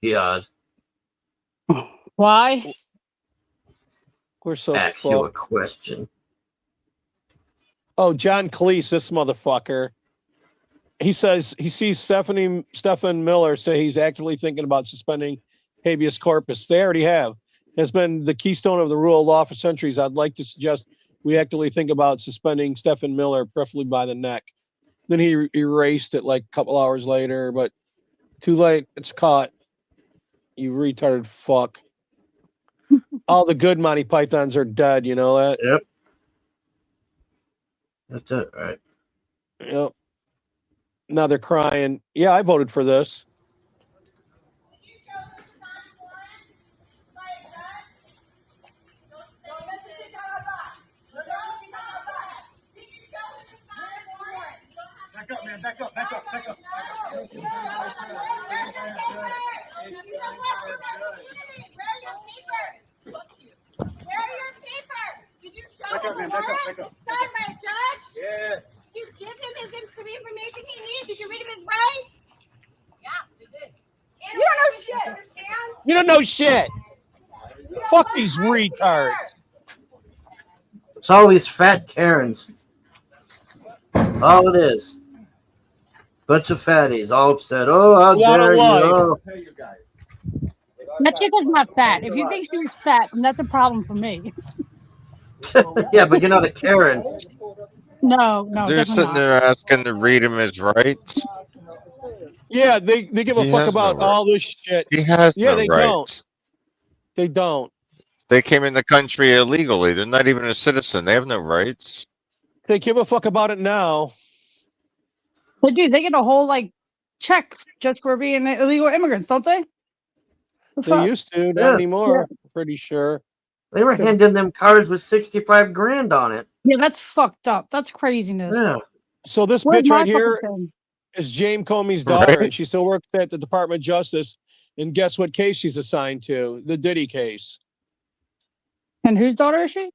God. Why? We're so Ask you a fucked. question. Oh, John Cleese, this motherfucker. He says he sees Stephen Miller say he's actively thinking about suspending habeas corpus. They already have. Has been the keystone of the rule of law for centuries. I'd like to suggest we actively think about suspending Stephen Miller, preferably by the neck. Then he erased it like a couple hours later, but too late. It's caught. You retarded fuck. All the good Monty Pythons are dead, you know that? Yep. That's it, right? Yep. Now they're crying. Yeah, I voted for this. Back up, man. Back up. Back up. Back up. Back up, man. Back up. Back up. Yeah. You give him the information he needs. Did you read him his rights? Yeah, you did. You don't know shit, understand? You don't know shit. Fuck these retards. It's all these fat Karens. All it is. Bunch of fatties, all upset. Oh, how dare you? Oh. That chick is not fat. If you think she was fat, then that's a problem for me. Yeah, but you're not a Karen. No, They're definitely sitting not. there asking to read him his rights. Yeah, they give a He fuck has no about rights. all this shit. He has Yeah, no they rights. don't. They don't. They came in the country illegally. They're not even a citizen. They have no rights. They give a fuck about it now. But dude, they get a whole like check just for being illegal immigrants, don't they? They used to, not Yeah. anymore. I'm pretty sure. They were handing them cards with 65 grand on it. Yeah, that's fucked up. That's craziness. Yeah. So this Where's bitch my right here fucking thing? is James Comey's daughter, Right. and she still works at the Department of Justice. And guess what case she's assigned to? The Diddy case. And whose daughter is she?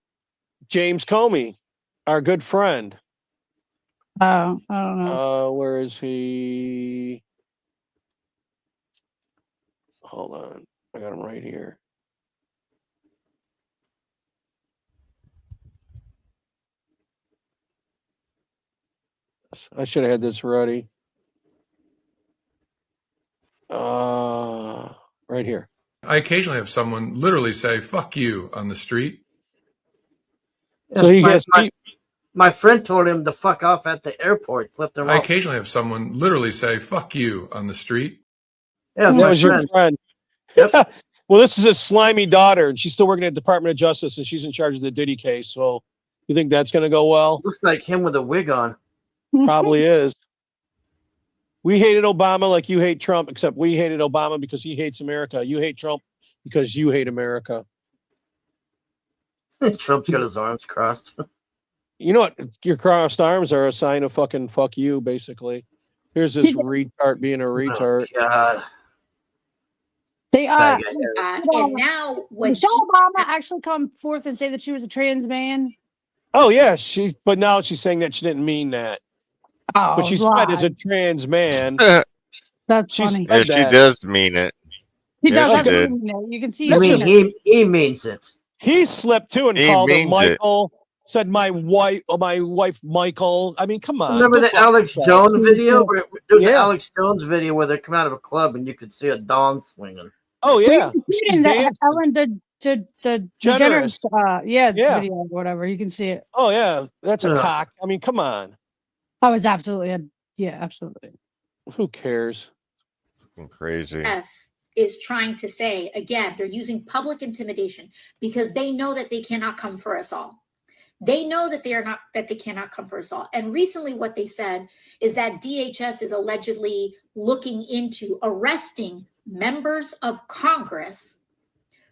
James Comey, our good friend. Oh, I don't know. Where is he? Hold on. I got him right here. I should have had this ready. Right here. I occasionally have someone literally say "fuck you" on the street. So he my, has my friend told him to fuck off at the airport, flipped him I off. occasionally have someone literally say "fuck you" on the street. Yeah, that my was your friend. friend. Well, this is his slimy daughter, and she's still working at the Department of Justice, and she's in charge of the Diddy case. So, you think that's going to go well? Looks like him with a wig on. Probably is. We hated Obama like you hate Trump, except we hated Obama because he hates America. You hate Trump because you hate America. Trump's got his arms crossed. You know what? Your crossed arms are a sign of fucking fuck you, basically. Here's this retard being a retard. God. They are. And now when Michelle Obama actually come forth and say that she was a trans man? Oh yeah, but now she's saying that she didn't mean that. Oh, But she said as a trans man. That's she funny. Yeah, she does mean it. He Yeah, does she have did. to mean it. You can see. I mean, he means it. He slipped too and He called her means it. Michael. Said my wife Michael. I mean, come on. Remember go the fuck Alex yourself. Jones video? There was an Yeah. Alex Jones video where they come out of a club and you could see a dong swinging. Oh yeah, She's that Ellen the Generous. DeGeneres video or whatever. You can see it. Oh yeah, that's a Yeah. cock. I mean, come on. Oh, it's absolutely absolutely. Who cares? Fucking crazy. Yes, is trying to say again, they're using public intimidation because they know that they cannot come for us all. They know that they cannot come for us all. And recently what they said is that DHS is allegedly looking into arresting members of Congress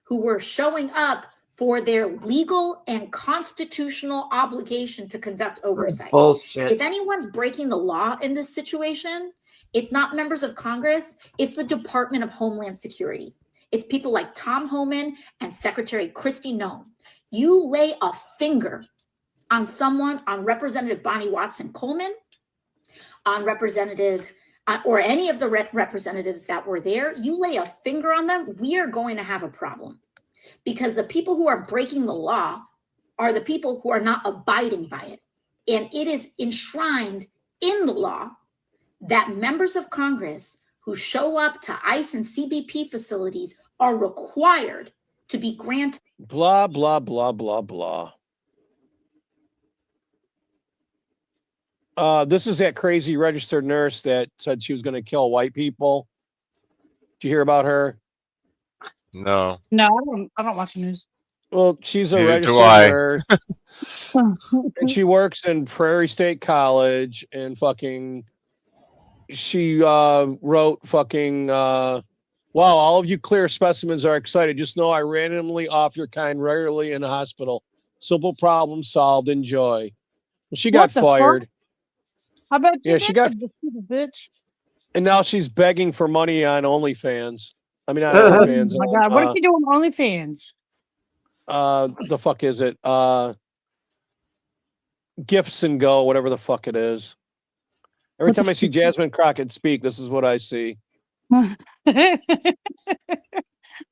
who were showing up for their legal and constitutional obligation to conduct oversight. Bullshit. If anyone's breaking the law in this situation, it's not members of Congress, it's the Department of Homeland Security. It's people like Tom Homan and Secretary Kristi Noem. You lay a finger on someone, on Representative Bonnie Watson Coleman, on Representative, or any of the representatives that were there, you lay a finger on them, we are going to have a problem. Because the people who are breaking the law are the people who are not abiding by it. And it is enshrined in the law that members of Congress who show up to ICE and CBP facilities are required to be granted. Blah blah blah blah blah. This is that crazy registered nurse that said she was going to kill white people. Did you hear about her? No. No, I don't watch the news. Well, she's a Neither registered do I. nurse, and she works in Prairie State College, and fucking, she wrote fucking, wow, all of you clear specimens are excited. Just know I randomly off your kind regularly in the hospital. Simple problem solved. Enjoy. Well, she got What the fired. fuck? I bet Yeah, she got, the stupid bitch. and now she's begging for money on OnlyFans. I mean, not Oh OnlyFans. my God, what are you doing on OnlyFans? The fuck is it? Gifts and Go, whatever the fuck it is. Every What the time I see fuck? Jasmine Crockett speak, this is what I see.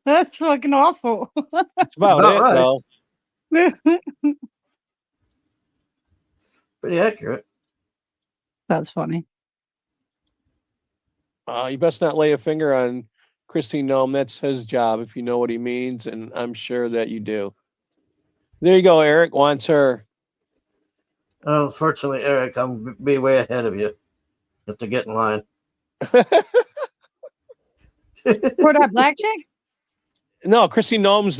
That's fucking awful. That's about About it, right. though. Pretty accurate. That's funny. You best not lay a finger on Kristi Noem. That's his job, if you know what he means, and I'm sure that you do. There you go. Eric wants her. Unfortunately, Eric, I'm be way ahead of you. You have to get in line. For that black chick? No, Kristi Noem's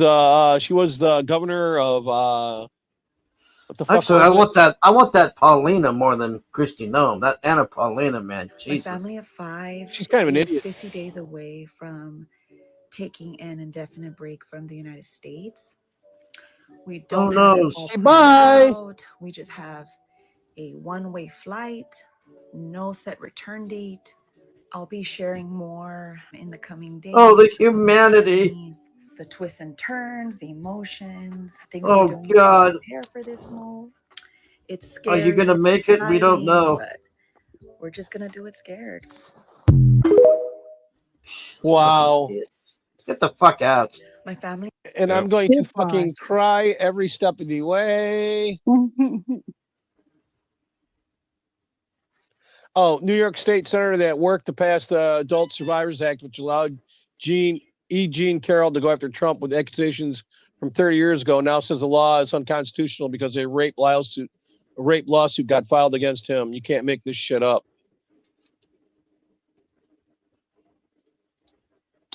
she was the governor of what the fuck Actually, was it? I want that Paulina more than Kristi Noem. That Anna Paulina, man, A Jesus. family of 5 She's kind of an is idiot. 50 days away from taking an indefinite break from the United States. We Oh, don't no. have it all Say planned bye. out. We just have a one-way flight, no set return date. I'll be sharing more in the coming days. Oh, the humanity. The twists and turns, the emotions, things Oh, we're doing to God. prepare for this move. It's Are scary. you gonna it's make it? We don't exciting, know. but we're just gonna do it scared. Wow. Get the fuck out. My family. And I'm going to fucking cry every step of the way. Oh, New York State Senator that worked to pass the Adult Survivors Act, which allowed Jean Carroll to go after Trump with accusations from 30 years ago, now says the law is unconstitutional because a rape lawsuit got filed against him. You can't make this shit up.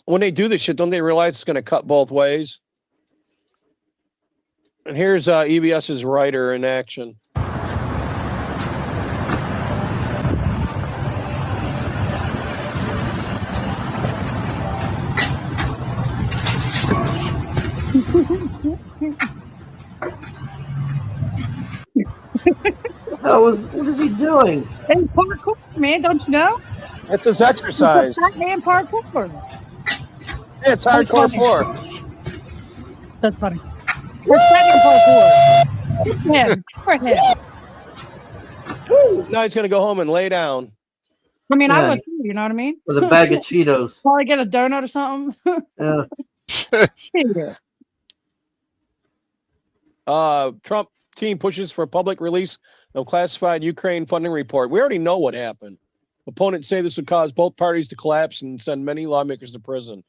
When they do this shit, don't they realize it's going to cut both ways? And here's EBS's writer in action. What is he doing? And parkour, man, don't you know? That's his exercise. It's man parkour. Yeah, it's hardcore poor. That's funny. It's second parkour. For him. Now he's gonna go home and lay down. I mean, I Yeah. would too, you know what I mean? With a bag of Cheetos. Probably get a donut or something. Yeah. Yeah. Trump team pushes for public release of classified Ukraine funding report. We already know what happened. Opponents say this would cause both parties to collapse and send many lawmakers to prison.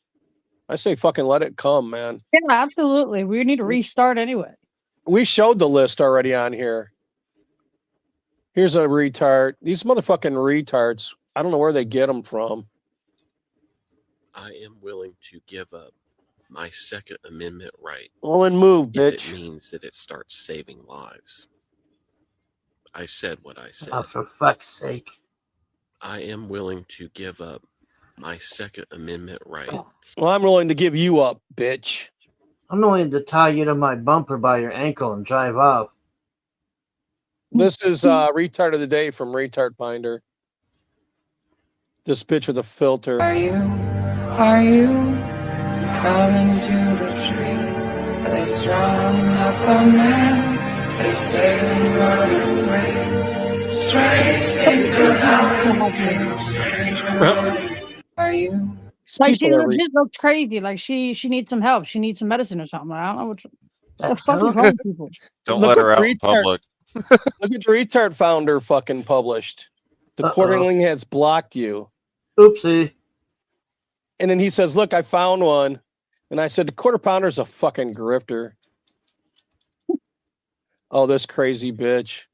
I say fucking let it come, man. Yeah, absolutely. We need to restart anyway. We showed the list already on here. Here's a retard. These motherfucking retards. I don't know where they get them from. I am willing to give up my Second Amendment right. Well, then move, if bitch. It means that it starts saving lives. I said what I said. Oh, for fuck's sake. I am willing to give up my Second Amendment right. Well, I'm willing to give you up, bitch. I'm willing to tie you to my bumper by your ankle and drive off. This is retard of the day from Retard Finder. This bitch with a filter. Are you coming to the tree? Are they strung up a man? They say we run away. Strange things will happen. Are you? Like she legit looks crazy. Like she needs some help. She needs some medicine or something. I don't know what the fuck is wrong with people. Don't let her out in public. Look at the Retard Founder fucking published. The quarterling has blocked you. Oopsie. And then he says, look, I found one. And I said, the Quarter Pounder's a fucking grifter. Oh, this crazy bitch.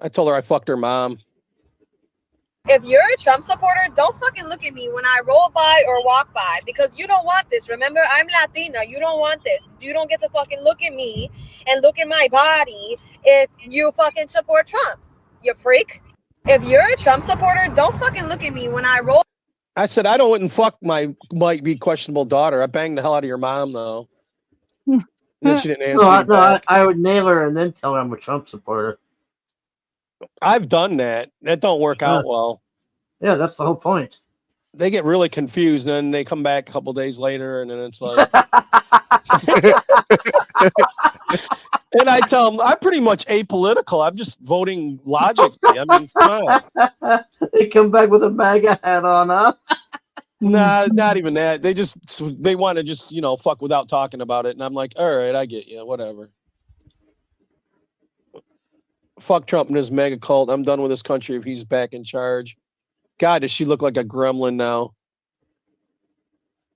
I told her I fucked her mom. If you're a Trump supporter, don't fucking look at me when I roll by or walk by, because you don't want this. Remember, I'm Latina. You don't want this. You don't get to fucking look at me and look at my body if you fucking support Trump. You freak. If you're a Trump supporter, don't fucking look at me when I roll. I said, I wouldn't fuck my might be questionable daughter. I banged the hell out of your mom, though. And then she didn't answer. I would nail her and then tell her I'm a Trump supporter. I've done that. That don't work out well. Yeah, that's the whole point. They get really confused, and then they come back a couple days later, and then it's like. And I tell them I'm pretty much apolitical. I'm just voting logically. I mean, come on. They come back with a MAGA hat on, huh? Nah, not even that. They want to just fuck without talking about it, and I'm like, all right, I get you, whatever. Fuck Trump and his mega cult. I'm done with this country if he's back in charge. God, does she look like a gremlin now?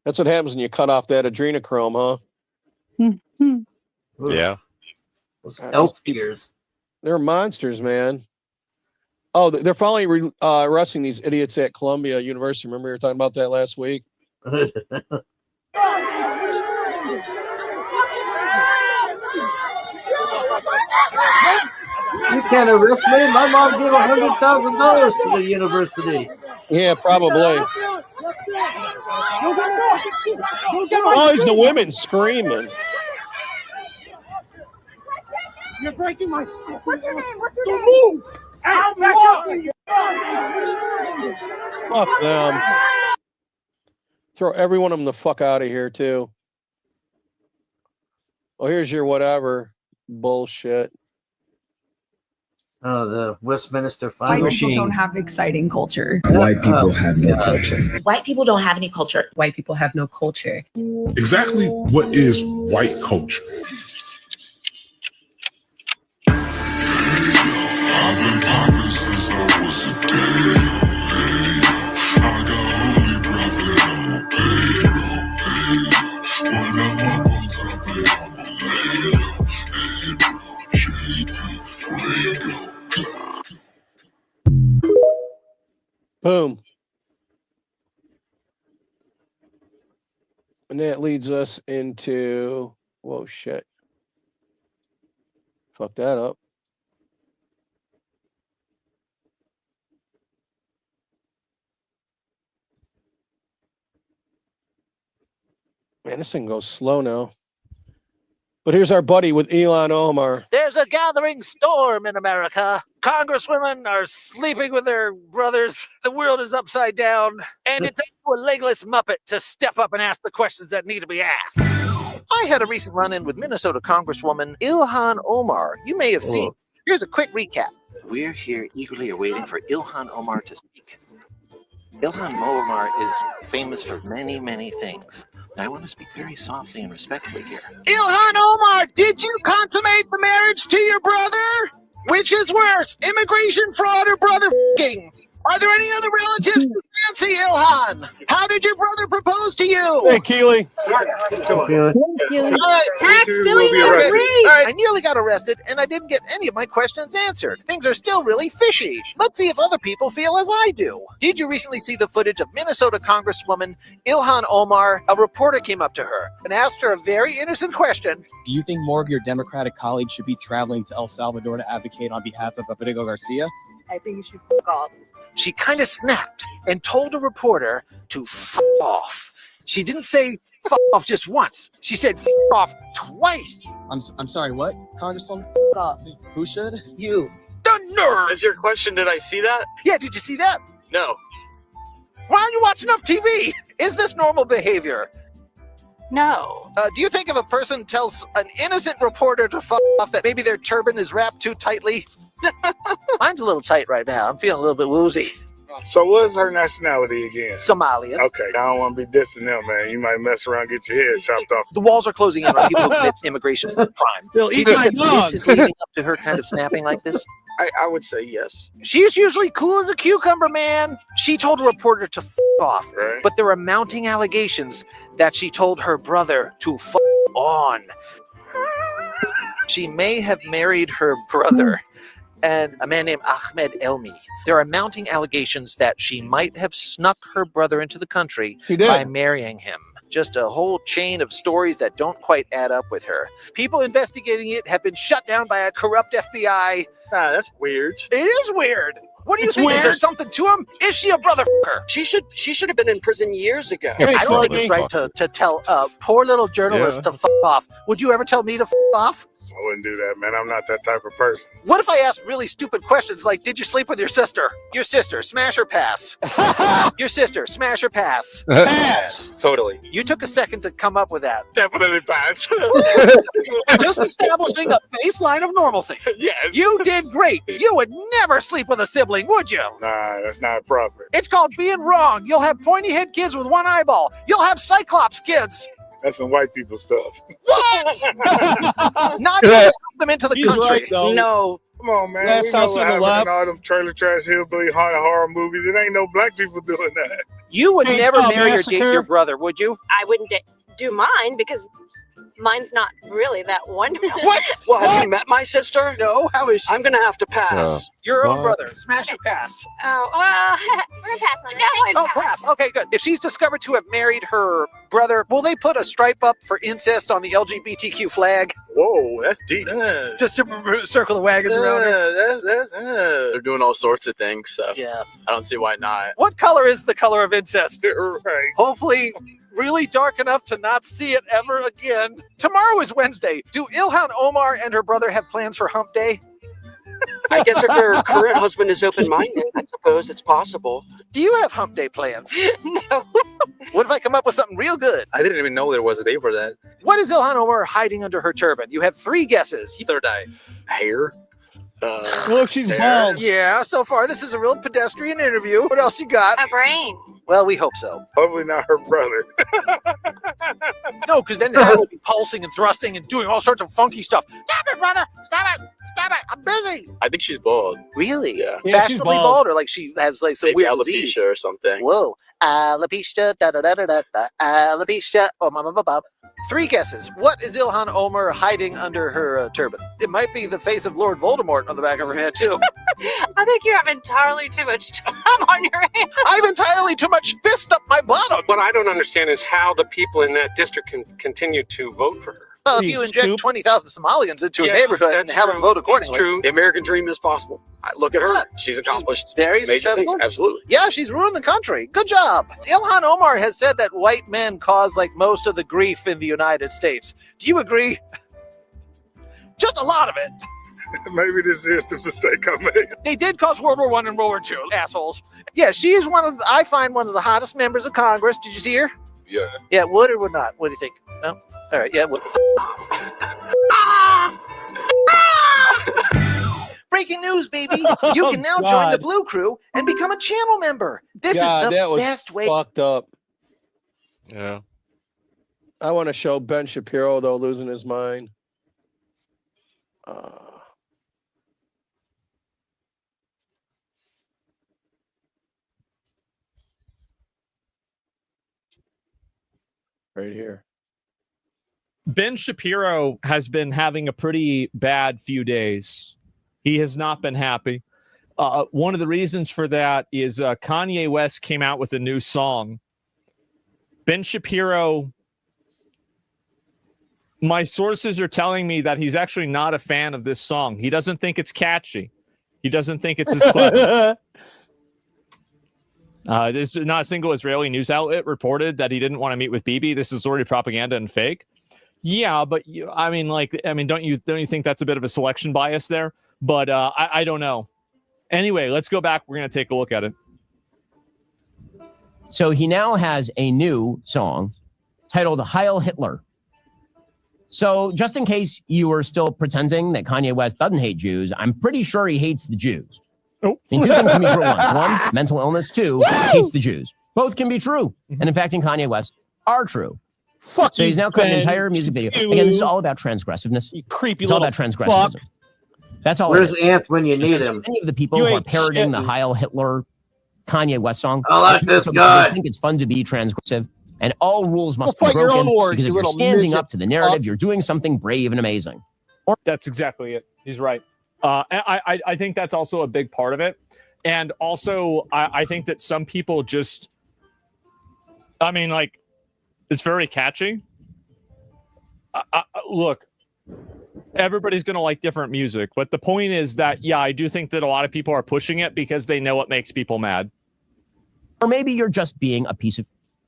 That's what happens when you cut off that adrenochrome, huh? Yeah. Those elf ears. They're monsters, man. Oh, they're finally arresting these idiots at Columbia University. Remember we were talking about that last week? You can't arrest me. My mom gave $100,000 to the university. Yeah, probably. Oh, it's the women screaming. You're breaking my. What's your name? What's your name? Move! Out, back up! Fuck them. Throw every one of them the fuck out of here, too. Oh, here's your whatever bullshit. Oh, the Westminster White final. people don't have exciting culture. White people have no culture. White people don't have any culture. White people have no culture. Exactly what is white culture? Boom. And that leads us into, whoa, shit. Fuck that up. Man, this thing goes slow now. But here's our buddy with Ilhan Omar. There's a gathering storm in America. Congresswomen are sleeping with their brothers. The world is upside down. And it's up to a legless Muppet to step up and ask the questions that need to be asked. I had a recent run-in with Minnesota Congresswoman Ilhan Omar. You may have seen. Here's a quick recap. We're here eagerly awaiting for Ilhan Omar to speak. Ilhan Omar is famous for many, many things. I want to speak very softly and respectfully here. Ilhan Omar, did you consummate the marriage Congrats to your brother. Which is worse, immigration fraud or brother f***ing? Are there any other relatives to Nancy Ilhan? How did your brother propose to you? Hey, Keely. Come on. All right, Tax Billy All number 3. right, I nearly got arrested, and I didn't get any of my questions answered. Things are still really fishy. Let's see if other people feel as I do. Did you recently see the footage of Minnesota Congresswoman Ilhan Omar? A reporter came up to her and asked her a very innocent question. Do you think more of your Democratic colleagues should be traveling to El Salvador to advocate on behalf of Rodrigo Garcia? I think you should fuck off. She kind of snapped and told a reporter to f off. She didn't say f off just once. She said f off twice. I'm sorry, what, Congresswoman? Fuck off. Who should? You. The nerve! Is your question, did I see that? Yeah, did you see that? No. Why don't you watch enough TV? Is this normal behavior? No. Do you think if a person tells an innocent reporter to f off that maybe their turban is wrapped too tightly? Mine's a little tight right now. I'm feeling a little bit woozy. So what's her nationality again? Somalian. Okay, I don't want to be dissing them, man. You might mess around, get your head chopped off. The walls are closing in on people who commit immigration crime. Bill, Do you eat think my that dog. this is leading up to her kind of snapping like this? I would say yes. She's usually cool as a cucumber, man. She told a reporter to f off, Right. but there are mounting allegations that she told her brother to f on. She may have married her brother and a man named Ahmed Elmi. There are mounting allegations that she might have snuck her brother into the country She did. by marrying him. Just a whole chain of stories that don't quite add up with her. People investigating it have been shut down by a corrupt FBI. Nah, that's weird. It is weird. What do you It's think? Is there weird. something to him? Is she a brother f***er? She should have been in prison years ago. Hey, I don't think Shorty. it's right to tell a poor little journalist to f off. Would you ever tell me to f off? I wouldn't do that, man. I'm not that type of person. What if I asked really stupid questions like, did you sleep with your sister? Your sister, smash or pass? Your sister, smash or pass? Pass. Totally. You took a second to come up with that. Definitely pass. Just establishing a baseline of normalcy. Yes. You did great. You would never sleep with a sibling, would you? Nah, that's not proper. It's called being wrong. You'll have pointy head kids with one eyeball. You'll have cyclops kids. That's some white people stuff. Not to put them into the He's country. right, though. No. Come on, man. Last We know house what on the happened left. in all them trailer trash hillbilly haunted horror movies. It ain't no black people doing that. You would Hey, never Tom marry or date Massacre. your brother, would you? I wouldn't do mine because mine's not really that wonderful. What? Well, have you met my sister? No, how is she? I'm gonna have to pass. Your own What? brother. Smash or pass? Oh, well, we're gonna pass on this. No, Oh, pass. Okay, good. If she's discovered to have married her brother, will they put a stripe up for incest on the LGBTQ flag? Whoa, that's deep. Just to circle the wagons around her? They're doing all sorts of things, so Yeah. I don't see why not. What color is the color of incest? Right. Hopefully really dark enough to not see it ever again. Tomorrow is Wednesday. Do Ilhan Omar and her brother have plans for hump day? I guess if her current husband is open-minded, I suppose it's possible. Do you have hump day plans? No. What if I come up with something real good? I didn't even know there was a day for that. What is Ilhan Omar hiding under her turban? You have 3 guesses. Third eye. Hair? Well, if she's There. bald. Yeah, so far this is a real pedestrian interview. What else you got? A brain. Well, we hope so. Hopefully not her brother. No, because then that will be pulsing and thrusting and doing all sorts of funky stuff. Stop it, brother! Stop it! Stop it! I'm busy! I think she's bald. Really? Yeah. Yeah, she's Fashionably bald. bald, or like she has like some Maybe weird disease? alopecia or something. Whoa. Alopecia, da da da da da da, alopecia. Oh, ma ma ma ma. 3 guesses. What is Ilhan Omar hiding under her turban? It might be the face of Lord Voldemort on the back of her head, too. I think you have entirely too much time on your hands. I have entirely too much fist up my bottom. What I don't understand is how the people in that district can continue to vote for her. Well, if you inject 20,000 Somalians into a neighborhood and have them vote accordingly. That's true. The American dream is possible. Look at her. She's accomplished very major successful. things. Absolutely. Yeah, she's ruined the country. Good job. Ilhan Omar has said that white men cause like most of the grief in the United States. Do you agree? Just a lot of it. Maybe this is the mistake I made. They did cause World War I and World War II, assholes. Yeah, she is I find one of the hottest members of Congress. Did you see her? Yeah. Yeah, would or would not? What do you think? No? All right, yeah, would. Breaking news, baby! You can now join the Blue Crew and become a channel member. This God, is the that was best way. fucked up. Yeah. I want to show Ben Shapiro, though, losing his mind. Right here. Ben Shapiro has been having a pretty bad few days. He has not been happy. One of the reasons for that is Kanye West came out with a new song. Ben Shapiro, my sources are telling me that he's actually not a fan of this song. He doesn't think it's catchy. He doesn't think it's as clever. This is not a single Israeli news outlet reported that he didn't want to meet with Bibi. This is already propaganda and fake. Yeah, but don't you think that's a bit of a selection bias there? But I don't know. Anyway, let's go back. We're going to take a look at it. So he now has a new song titled Heil Hitler. So just in case you were still pretending that Kanye West doesn't hate Jews, I'm pretty sure he hates the Jews. Oh. I mean, two things can be true at once. One, mental illness. Two, hates the Jews. Both can be true. And in fact, in Kanye West, are true. Fuck so he's now cut an Ben. entire music video. You. Again, this is all about transgressiveness. You creepy It's all little about transgressivism. fuck. That's all. Where's it is. Ant when you Because need him? Many of the people You who are ain't parodying shit, the dude. Heil Hitler Kanye West song. I like they're this so because guy. They think it's fun to be transgressive, and all rules must Well, be fight your broken. own wars, because you if you're little standing midget. up to the narrative, you're doing something brave and amazing. That's exactly it. He's right. I think that's also a big part of it. And also, I think that some people just, it's very catchy. Look, everybody's going to like different music. But the point is that, yeah, I do think that a lot of people are pushing it because they know it makes people mad. Or maybe you're just being a piece of...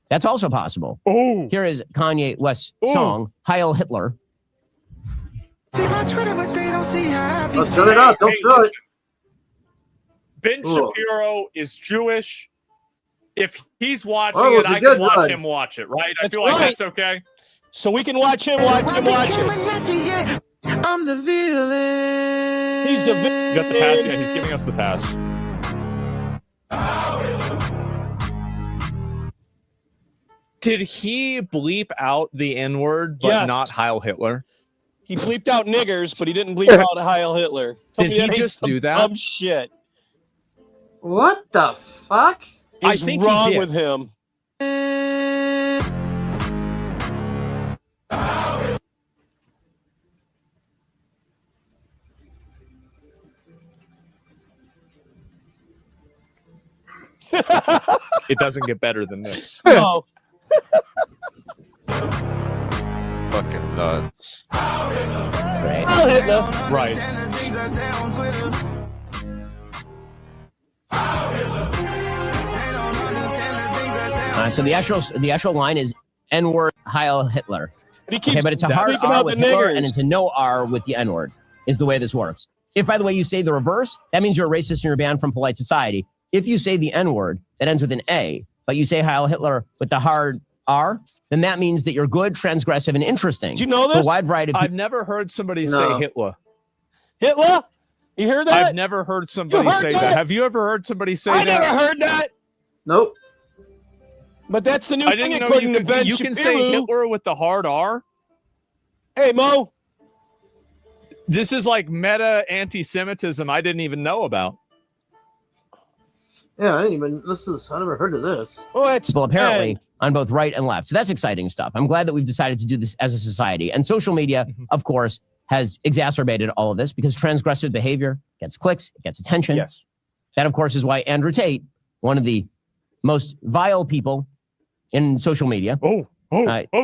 That's also possible. Oh, Here is Kanye West's song, Heil Hitler. Let's turn it up. Don't throw it. Ben Ooh. Shapiro is Jewish. If he's watching Oh, it was it, a I good can watch one. him watch it, right? I That's feel like right. that's okay. So we can watch him watch it. I'm the villain. He's the You got the pass? Yeah, he's giving us the pass. Did he bleep out the N-word, but Yes. not Heil Hitler? He bleeped out niggers, but he didn't bleep out Heil Hitler. Tell Did me he that ain't just some do that? Dumb shit. What the fuck? I Is think he wrong did. with him. It doesn't get better than this. No. Fucking nuts. Right. Heil Hitler. Right. So the actual line is N-word Heil Hitler. But he keeps Okay, but it's a hard speaking R about with the Hitler, niggers. and it's a no R with the N-word, is the way this works. If, by the way, you say the reverse, that means you're a racist and you're banned from polite society. If you say the N-word that ends with an A, but you say Heil Hitler with the hard R, then that means that you're good, transgressive, and interesting. Did you know So this? a wide variety of I've people. never heard somebody No. say Hitler. Hitler? You hear that? I've never heard somebody You heard say that? that. Have you ever heard somebody say I that? never heard that. Nope. But that's the new I thing didn't know according you to Ben can Shapiro. say Hitler with the hard R. Hey, Mo. This is like meta anti-Semitism I didn't even know about. Yeah, I never heard of this. Oh, it's people apparently Ben. on both right and left. So that's exciting stuff. I'm glad that we've decided to do this as a society. And social media, of course, has exacerbated all of this because transgressive behavior gets clicks, it gets attention. Yes. That, of course, is why Andrew Tate, one of the most vile people in social media,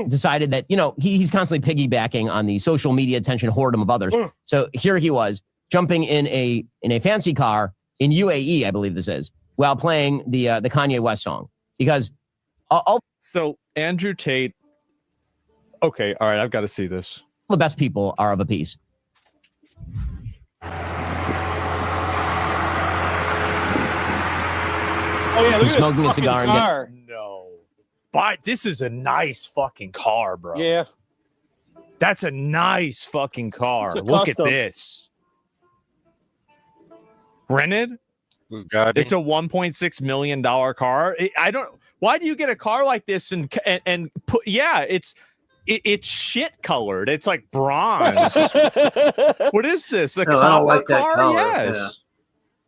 decided that, he's constantly piggybacking on the social media attention whoredom of others. So here he was jumping in a fancy car in UAE, I believe this is, while playing the Kanye West song. Because So Andrew Tate. Okay, all right, I've got to see this. the best people are of a piece. Oh, yeah, look He's at this smoking a fucking cigar and car. No. But this is a nice fucking car, bro. Yeah. That's a nice fucking car. It's a Look at custom. this. Rented? Bugatti. It's a $1.6 million car. Why do you get a car like this and put? Yeah, it's shit colored. It's like bronze. What is this? The No, I don't copper like that car? color, Yes. yeah.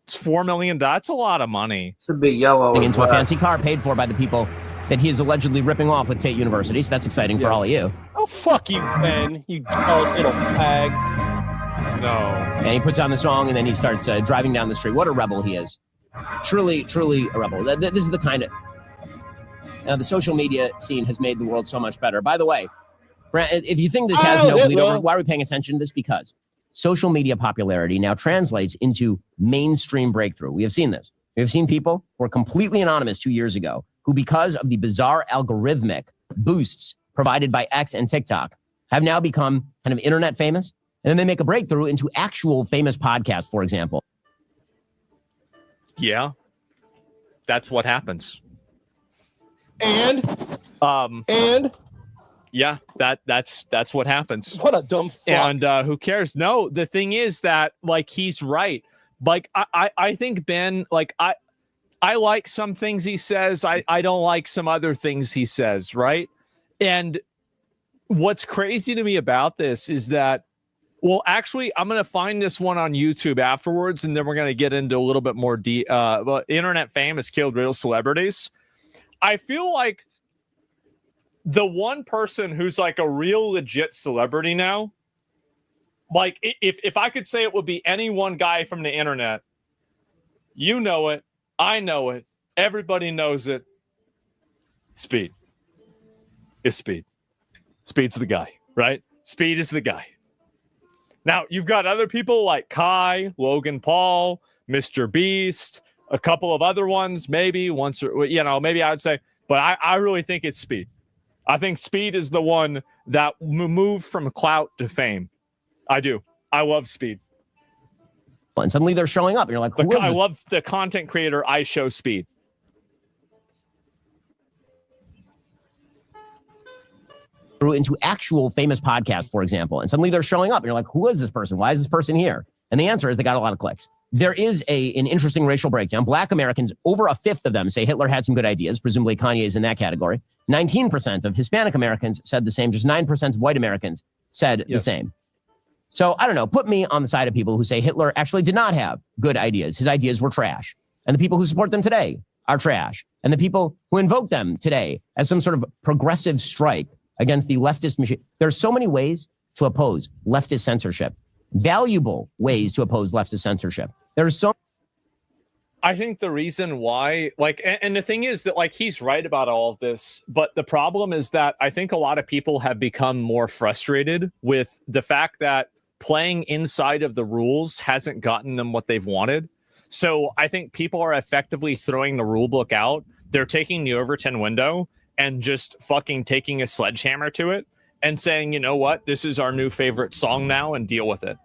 It's $4 million. That's a lot of money. Should be yellow. Getting and into a black. fancy car paid for by the people that he is allegedly ripping off with Tate University. So that's exciting for all of you. Oh, fuck you, Ben. You jealous little fag. No. And he puts on the song, and then he starts driving down the street. What a rebel he is. Truly, truly a rebel. This is the kind of... the social media scene has made the world so much better. By the way, if you think this has no bleed over, why are we paying attention to this? Because social media popularity now translates into mainstream breakthrough. We have seen this. We have seen people who were completely anonymous 2 years ago, who, because of the bizarre algorithmic boosts provided by X and TikTok, have now become kind of internet famous. And then they make a breakthrough into actual famous podcasts, for example. Yeah. That's what happens. And yeah, that's what happens. What a dumb fuck. And who cares? No, the thing is that, like, he's right. Like, I think Ben, like, I like some things he says. I don't like some other things he says, right? And what's crazy to me about this is that, well, actually, I'm going to find this one on YouTube afterwards, and then we're going to get into a little bit more internet fame has killed real celebrities. I feel like the one person who's like a real legit celebrity now, like if I could say it would be any one guy from the internet, you know it, I know it, everybody knows it. Speed. It's Speed. Speed's the guy, right? Speed is the guy. Now, you've got other people like Kai, Logan Paul, Mr. Beast, a couple of other ones, maybe once, or, maybe I would say, but I really think it's Speed. I think Speed is the one that moved from clout to fame. I do. I love Speed. And suddenly they're showing up. And you're like, I love the content creator I Show Speed. Into actual famous podcasts, for example. And suddenly they're showing up. And you're like, who is this person? Why is this person here? And the answer is they got a lot of clicks. There is an interesting racial breakdown. Black Americans, over a fifth of them say Hitler had some good ideas. Presumably Kanye is in that category. 19% of Hispanic Americans said the same. Just 9% of white Americans said the same. So I don't know. Put me on the side of people who say Hitler actually did not have good ideas. His ideas were trash. And the people who support them today are trash. And the people who invoke them today as some sort of progressive strike against the leftist machine. There are so many ways to oppose leftist censorship. Valuable ways to oppose leftist censorship. There's so. I think the reason why, like, and the thing is that, like, he's right about all of this, but the problem is that I think a lot of people have become more frustrated with the fact that playing inside of the rules hasn't gotten them what they've wanted. So I think people are effectively throwing the rule book out. They're taking the Overton window and just fucking taking a sledgehammer to it and saying, you know what, this is our new favorite song now, and deal with it.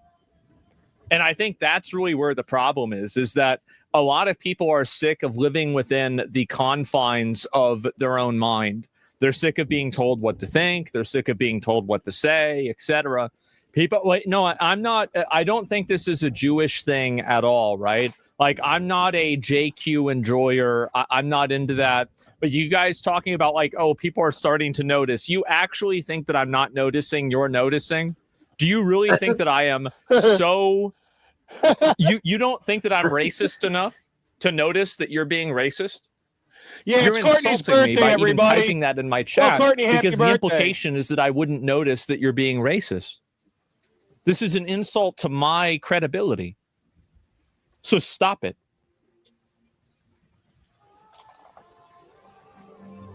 And I think that's really where the problem is that a lot of people are sick of living within the confines of their own mind. They're sick of being told what to think. They're sick of being told what to say, etc. People, like, no, I don't think this is a Jewish thing at all, right? Like, I'm not a JQ enjoyer. I'm not into that. But you guys talking about, like, oh, people are starting to notice. You actually think that I'm not noticing? You're noticing? Do you really think that I am so... You don't think that I'm racist enough to notice that you're being racist? Yeah, you're it's Courtney's insulting me birthday, by even everybody. typing that in my chat, Courtney, happy because the birthday. implication is that I wouldn't notice that you're being racist. This is an insult to my credibility. So stop it.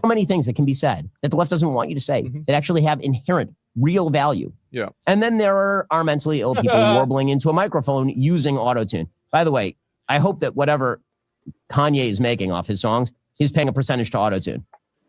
So many things that can be said that the left doesn't want you to say that actually have inherent real value. Yeah. And then there are mentally ill people warbling into a microphone using autotune. By the way, I hope that whatever Kanye is making off his songs, he's paying a percentage to autotune.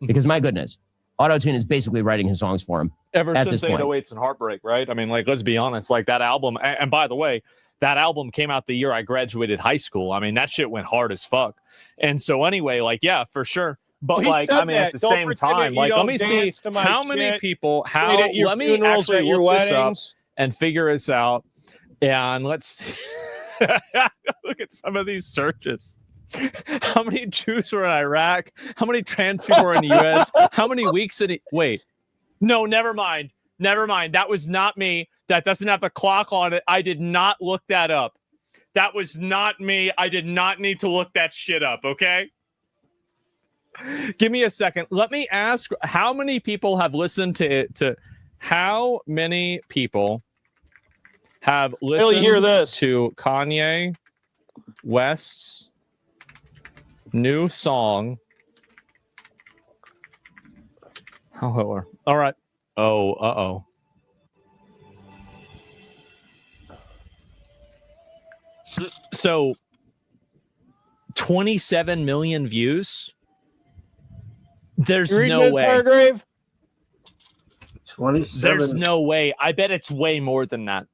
Because my goodness, autotune is basically writing his songs for him. Ever at since this point. 808s and Heartbreak, right? I mean, like, let's be honest, like that album. And by the way, that album came out the year I graduated high school. I mean, that shit went hard as fuck. And so anyway, like, yeah, for sure. But Well, he like, said I mean, that. at the Don't same pretend that time, you like, let don't me see dance to my how many shit. people, Played at your let me funerals, actually at your look this up weddings. and figure this out. And let's look at some of these searches. How many Jews were in Iraq? How many trans people were in the US? How many weeks in wait. No, never mind. Never mind. That was not me. That doesn't have the clock on it. I did not look that up. That was not me. I did not need to look that shit up, okay? Give me a second. Let me ask, how many people have listened to how many people have listened hear this. to Kanye West's new song? How Hitler? All right. Oh, uh-oh. So 27 million views. There's You reading no this, way. Hargrave? 27. There's no way. I bet it's way more than that.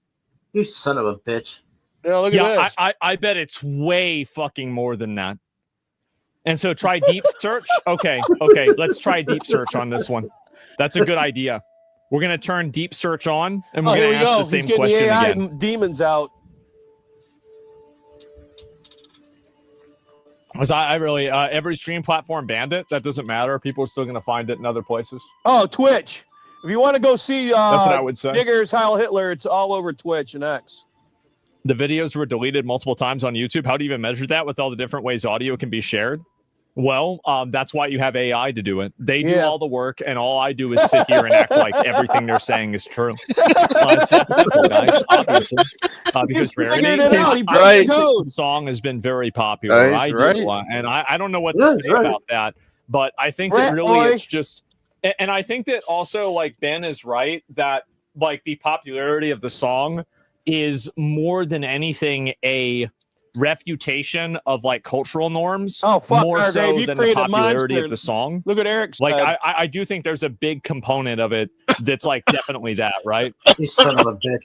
You son of a bitch. Yeah, look at this. I bet it's way fucking more than that. And so try deep search. Okay, let's try deep search on this one. That's a good idea. We're gonna turn deep search on, and we're here gonna we ask go. the same He's getting question the AI again. demons out. Because I really every stream platform banned it. That doesn't matter. People are still gonna find it in other places. Oh, Twitch. If you want to go see That's what I would say. Diggers Heil Hitler, it's all over Twitch and X. The videos were deleted multiple times on YouTube. How do you even measure that with all the different ways audio can be shared? Well, that's why you have AI to do it. They do all the work, and all I do is sit here and act like everything they're saying is true. It's that simple, guys, obviously. Because Rarity, the song has been very popular. That's right. And I don't know what to say about that, but I think that really it's just, and I think that also, like, Ben is right, that, like, the popularity of the song is more than anything a refutation of like cultural norms. Oh, fuck, more so Hargrave, you than the created a popularity monster. of the song. Look at Eric's Like side. I do think there's a big component of it that's like definitely that, right? You son of a bitch.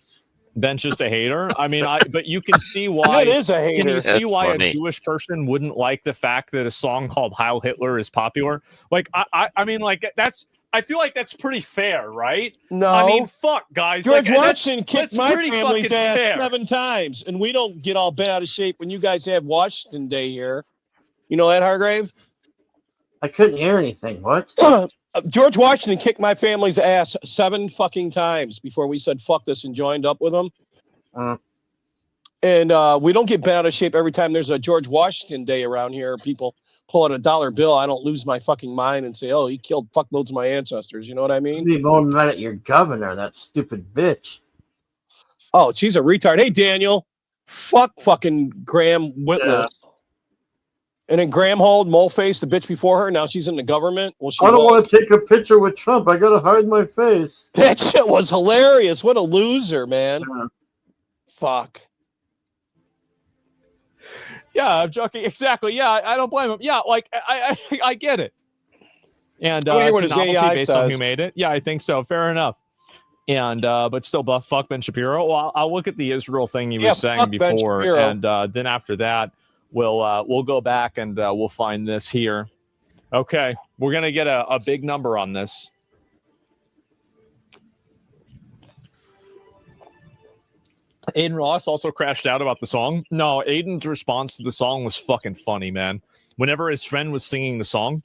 Ben's just a hater. I mean, but you can see why. It is a hater. Can you see That's why funny. a Jewish person wouldn't like the fact that a song called "Heil Hitler" is popular? Like, I mean, like that's. I feel like that's pretty fair, right? No. I mean, fuck, guys. George like, Washington kicked that's my pretty family's fucking ass fair. 7 times, and we don't get all bent out of shape when you guys have Washington Day here. You know that, Hargrave? I couldn't hear anything. What? George Washington kicked my family's ass 7 fucking times before we said fuck this and joined up with him. And we don't get bent out of shape every time there's a George Washington Day around here. People pull out a dollar bill. I don't lose my fucking mind and say, oh, he killed fuckloads of my ancestors. You know what I mean? You'd be more mad at your governor, that stupid bitch. Oh, she's a retard. Hey, Daniel. Fuck fucking Graham Whitler. Yeah. And then Graham Hold, Moleface, the bitch before her. Now she's in the government. Well, she I don't was. want to take a picture with Trump. I gotta hide my face. That shit was hilarious. What a loser, man. Fuck. Yeah, I'm joking. Exactly. Yeah, I don't blame him. Yeah, like I get it. And I wonder it's what a his novelty AI based on who says. made it. Yeah, I think so. Fair enough. And but still, fuck Ben Shapiro. Well, I'll look at the Israel thing you Yeah, were saying fuck Ben before, Shapiro. and then after that, we'll go back and we'll find this here. Okay, we're gonna get a big number on this. Aiden Ross also crashed out about the song. No, Aiden's response to the song was fucking funny, man. Whenever his friend was singing the song,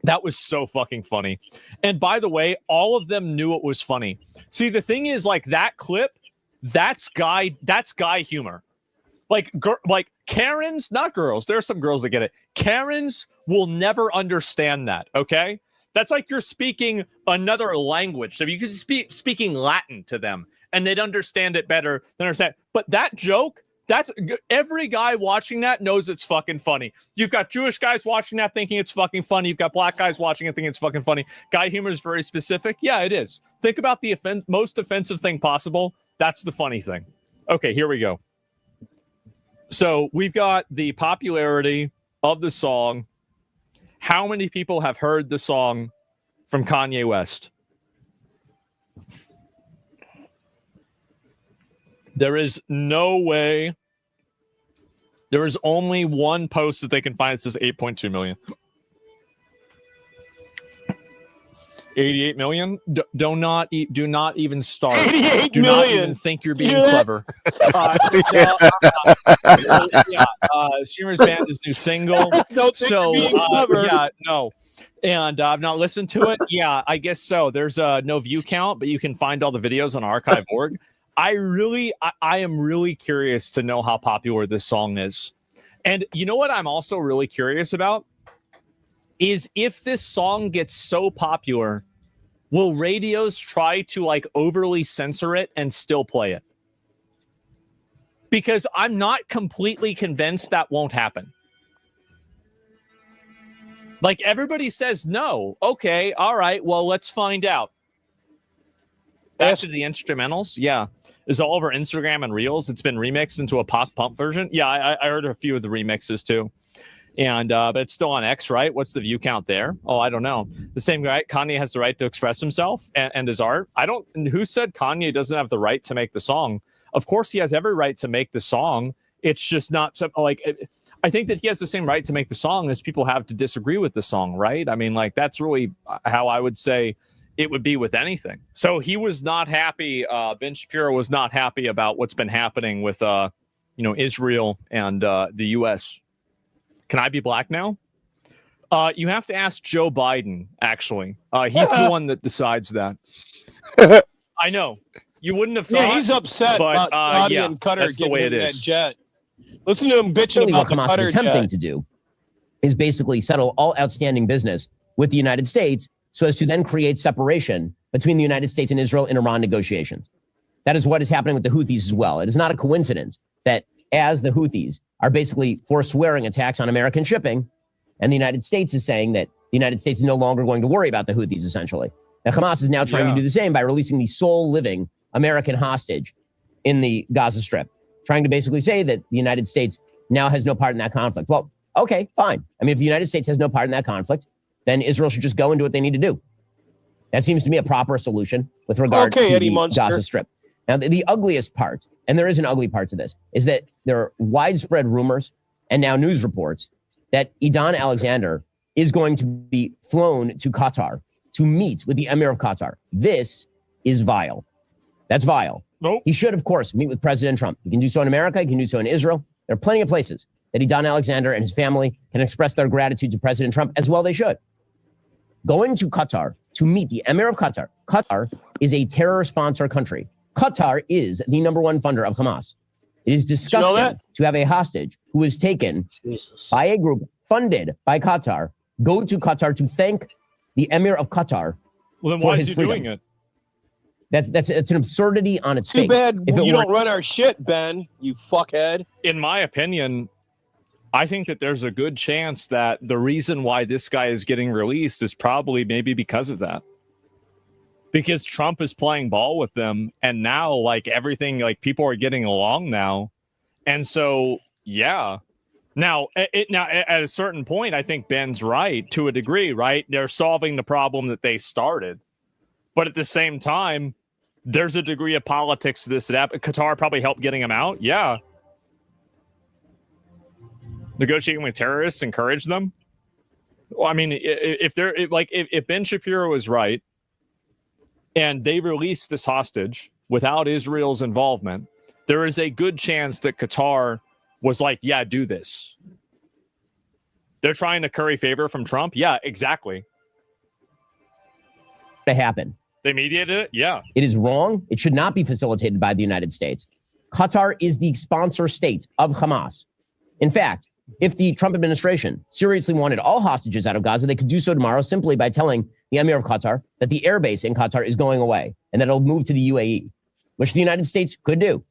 that was so fucking funny. And by the way, all of them knew it was funny. See, the thing is, like, that clip, that's guy humor. Like Karens, not girls. There are some girls that get it. Karens will never understand that, okay? That's like you're speaking another language. So you could speaking Latin to them, and they'd understand it better than understand. But that joke, every guy watching that knows it's fucking funny. You've got Jewish guys watching that thinking it's fucking funny. You've got black guys watching it thinking it's fucking funny. Guy humor is very specific. Yeah, it is. Think about the most offensive thing possible. That's the funny thing. Okay, here we go. So we've got the popularity of the song. How many people have heard the song from Kanye West? There is no way. There is only one post that they can find that says 8.2 million. 88 million? Do not even start. 88 Do million. not even think you're being You hear that? clever. Shimmer's band is new single. Don't think you're being clever. Yeah, no. And I've not listened to it. Yeah, I guess so. There's no view count, but you can find all the videos on archive.org. I am really curious to know how popular this song is. And you know what I'm also really curious about is if this song gets so popular, will radios try to like overly censor it and still play it? Because I'm not completely convinced that won't happen. Like everybody says no. Okay, all right, well, let's find out. Back to the instrumentals. Yeah. Is all over Instagram and Reels. It's been remixed into a pop pump version. Yeah, I heard a few of the remixes too. And but it's still on X, right? What's the view count there? Oh, I don't know. The same guy, Kanye has the right to express himself and his art. Who said Kanye doesn't have the right to make the song? Of course, he has every right to make the song. It's just not I think that he has the same right to make the song as people have to disagree with the song, right? I mean, like, that's really how I would say it would be with anything. So he was not happy. Ben Shapiro was not happy about what's been happening with, Israel and the U.S. Can I be black now? You have to ask Joe Biden, actually. He's the one that decides that. I know. You wouldn't have thought. Yeah, he's upset about Saudi and Qatar that's the way getting it that is. jet. Listen to him bitching Really, about what the Hamas Qatar is attempting jet. to do is basically settle all outstanding business with the United States so as to then create separation between the United States and Israel in Iran negotiations. That is what is happening with the Houthis as well. It is not a coincidence that as the Houthis are basically forswearing attacks on American shipping, and the United States is saying that the United States is no longer going to worry about the Houthis, essentially. Now, Hamas is now trying to do the same by releasing the sole living American hostage in the Gaza Strip, trying to basically say that the United States now has no part in that conflict. Well, okay, fine. I mean, if the United States has no part in that conflict, then Israel should just go and do what they need to do. That seems to me a proper solution with regard to Eddie the Munster. Gaza Strip. Now, the ugliest part, and there is an ugly part to this, is that there are widespread rumors and now news reports that Idan Alexander is going to be flown to Qatar to meet with the Emir of Qatar. This is vile. That's vile. Nope. He should, of course, meet with President Trump. He can do so in America. He can do so in Israel. There are plenty of places that Idan Alexander and his family can express their gratitude to President Trump, as well they should. Going to Qatar to meet the Emir of Qatar. Qatar is a terror sponsor country. Qatar is the number one funder of Hamas. It is disgusting to have a hostage who is taken by a group funded by Qatar go to Qatar to thank the Emir of Qatar. Well, then for why his is he freedom. doing it? It's an absurdity on its face. Too bad If it you were- don't run our shit, Ben, you fuckhead. In my opinion, I think that there's a good chance that the reason why this guy is getting released is probably maybe because of that. Because Trump is playing ball with them, and now like everything, like people are getting along now. And so, yeah. Now at a certain point, I think Ben's right to a degree, right? They're solving the problem that they started. But at the same time, there's a degree of politics to this. Qatar probably helped getting him out. Yeah. Negotiating with terrorists, encourage them. Well, I mean, if Ben Shapiro is right and they release this hostage without Israel's involvement, there is a good chance that Qatar was like, yeah, do this. They're trying to curry favor from Trump. Yeah, exactly. To happen. They mediated it? Yeah. It is wrong. It should not be facilitated by the United States. Qatar is the sponsor state of Hamas. In fact, if the Trump administration seriously wanted all hostages out of Gaza, they could do so tomorrow simply by telling the Emir of Qatar that the airbase in Qatar is going away and that it'll move to the UAE, which the United States could do.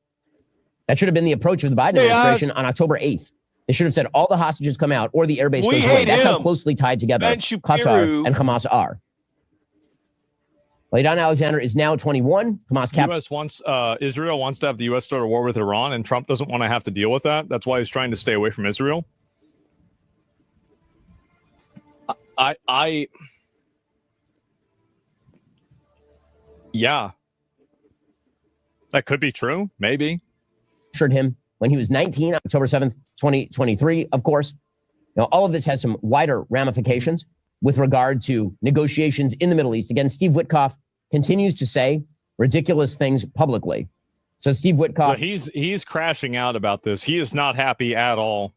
That should have been the approach of the Biden administration on October 8th. They should have said all the hostages come out or the airbase goes away. That's how closely tied together Qatar and Hamas are. Idan Alexander is now 21. Hamas Israel wants to have the U.S. start a war with Iran, and Trump doesn't want to have to deal with that. That's why he's trying to stay away from Israel. Yeah, that could be true. Maybe. Captured him when he was 19, October 7th, 2023, of course. Now, all of this has some wider ramifications with regard to negotiations in the Middle East. Again, Steve Witkoff continues to say ridiculous things publicly. So Steve Witkoff... Well, he's crashing out about this. He is not happy at all.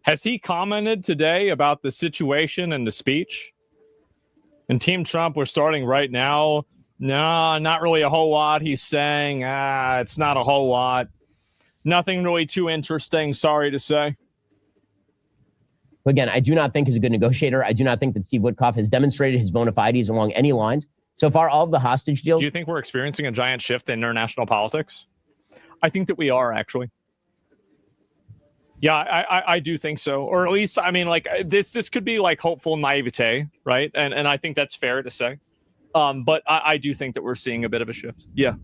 Has he commented today about the situation and the speech? And Team Trump, we're starting right now. No, not really a whole lot. He's saying, it's not a whole lot. Nothing really too interesting, sorry to say. who again, I do not think is a good negotiator. I do not think that Steve Witkoff has demonstrated his bona fides along any lines. So far, all of the hostage deals. Do you think we're experiencing a giant shift in international politics? I think that we are, actually. Yeah, I do think so. Or at least, I mean, like, this could be like hopeful naivete, right? And I think that's fair to say. But I do think that we're seeing a bit of a shift. Yeah.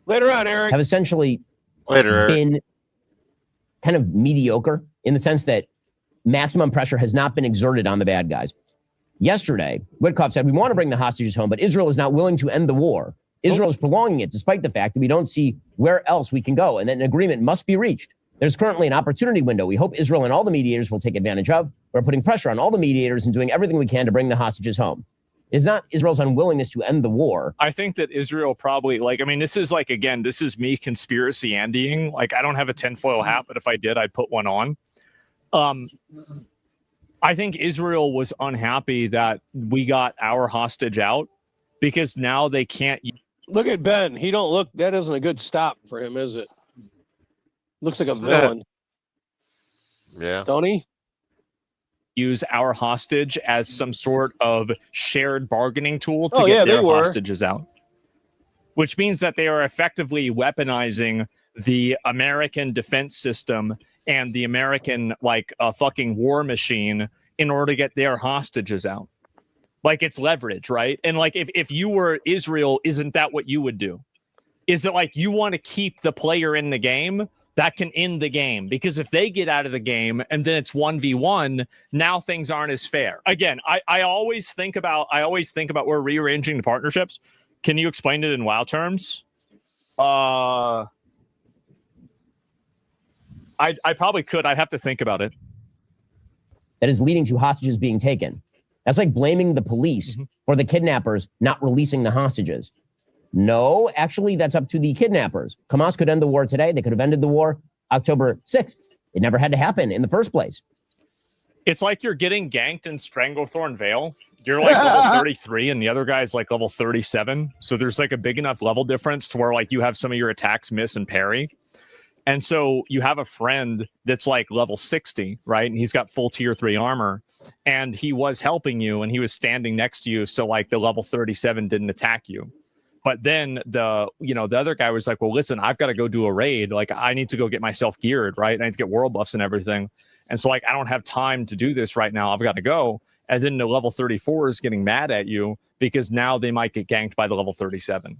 Later on, Eric. Have essentially been kind of mediocre in the sense that maximum pressure has not been exerted on the bad guys. Yesterday, Witkoff said, we want to bring the hostages home, but Israel is not willing to end the war. Israel is prolonging it, despite the fact that we don't see where else we can go, and that an agreement must be reached. There's currently an opportunity window we hope Israel and all the mediators will take advantage of. We're putting pressure on all the mediators and doing everything we can to bring the hostages home. It is not Israel's unwillingness to end the war. I think that Israel probably, like, I mean, this is like, again, this is me conspiracy Andying. Like, I don't have a tinfoil hat, but if I did, I'd put one on. I think Israel was unhappy that we got our hostage out because now they can't. Look at Ben. He don't look. That isn't a good stop for him, is it? Looks like a villain. Yeah. Don't he? Use our hostage as some sort of shared bargaining tool to Oh, get yeah, their they were. hostages out. Which means that they are effectively weaponizing the American defense system and the American, like, fucking war machine in order to get their hostages out. Like, it's leverage, right? And, like, if you were Israel, isn't that what you would do? Is that, like, you want to keep the player in the game that can end the game? Because if they get out of the game and then it's 1v1, now things aren't as fair. Again, I always think about we're rearranging the partnerships. Can you explain it in WoW terms? I probably could. I'd have to think about it. That is leading to hostages being taken. That's like blaming the police for the kidnappers not releasing the hostages. No, actually, that's up to the kidnappers. Hamas could end the war today. They could have ended the war October 6th. It never had to happen in the first place. It's like you're getting ganked in Stranglethorn Vale. You're like level 33 and the other guy's like level 37. So there's like a big enough level difference to where like you have some of your attacks miss and parry. And so you have a friend that's like level 60, right? And he's got full tier 3 armor. And he was helping you and he was standing next to you. So like the level 37 didn't attack you. But then the other guy was like, well, listen, I've got to go do a raid. Like, I need to go get myself geared, right? And I need to get world buffs and everything. And so, like, I don't have time to do this right now. I've got to go. And then the level 34 is getting mad at you because now they might get ganked by the level 37.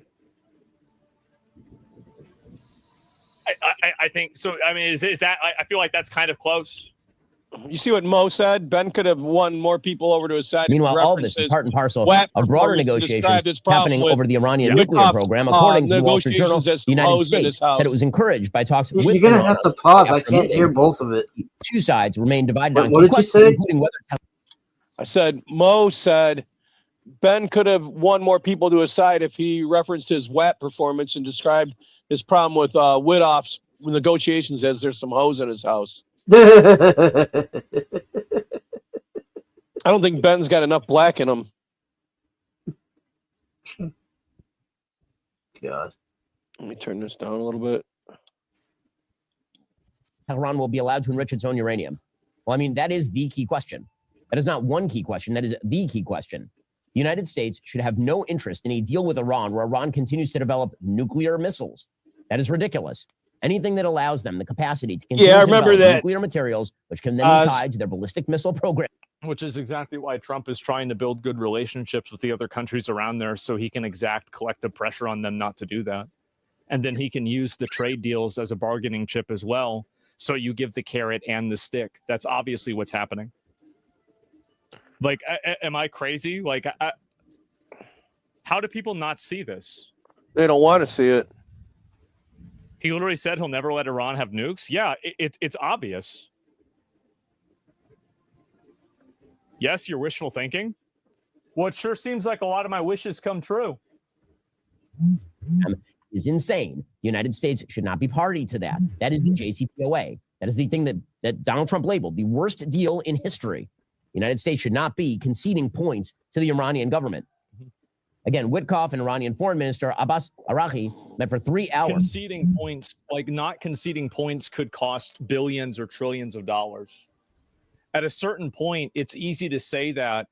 I think so. I mean, is that, I feel like that's kind of close. You see what Mo said? Ben could have won more people over to his side. Meanwhile, all this is part and parcel of broader negotiations happening over the Iranian nuclear program. According to the Wall Street Journal, the United States said it was encouraged by talks with You're going to have to pause. I can't hear both of it. Two sides remain divided on what did you say? including whether I said, Mo said Ben could have won more people to his side if he referenced his WAP performance and described his problem with Witoff's negotiations as there's some hoes in his house. I don't think Ben's got enough black in him. God. Let me turn this down a little bit. Tehran will be allowed to enrich its own uranium. Well, I mean, that is the key question. That is not one key question. That is the key question. The United States should have no interest in a deal with Iran where Iran continues to develop nuclear missiles. That is ridiculous. Anything that allows them the capacity to continue to develop nuclear materials, which can then be tied to their ballistic missile program. Which is exactly why Trump is trying to build good relationships with the other countries around there so he can exact collective pressure on them not to do that. And then he can use the trade deals as a bargaining chip as well. So you give the carrot and the stick. That's obviously what's happening. Like, am I crazy? Like, how do people not see this? They don't want to see it. He literally said he'll never let Iran have nukes. Yeah, it's obvious. Yes, you're wishful thinking. Well, it sure seems like a lot of my wishes come true. Is insane. The United States should not be party to that. That is the JCPOA. That is the thing that Donald Trump labeled the worst deal in history. The United States should not be conceding points to the Iranian government. Again, Witkoff and Iranian Foreign Minister Abbas Araghchi met for 3 hours. Conceding points, like not conceding points, could cost billions or trillions of dollars. at a certain point, it's easy to say that,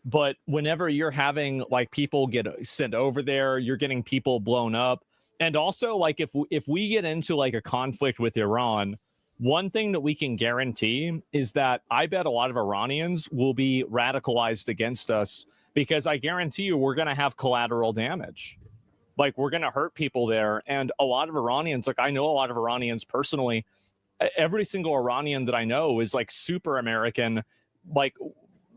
but whenever you're having like people get sent over there, you're getting people blown up. And also, like, if we get into like a conflict with Iran, one thing that we can guarantee is that I bet a lot of Iranians will be radicalized against us, because I guarantee you we're going to have collateral damage. Like, we're going to hurt people there. And a lot of Iranians, like, I know a lot of Iranians personally. Every single Iranian that I know is like super American, like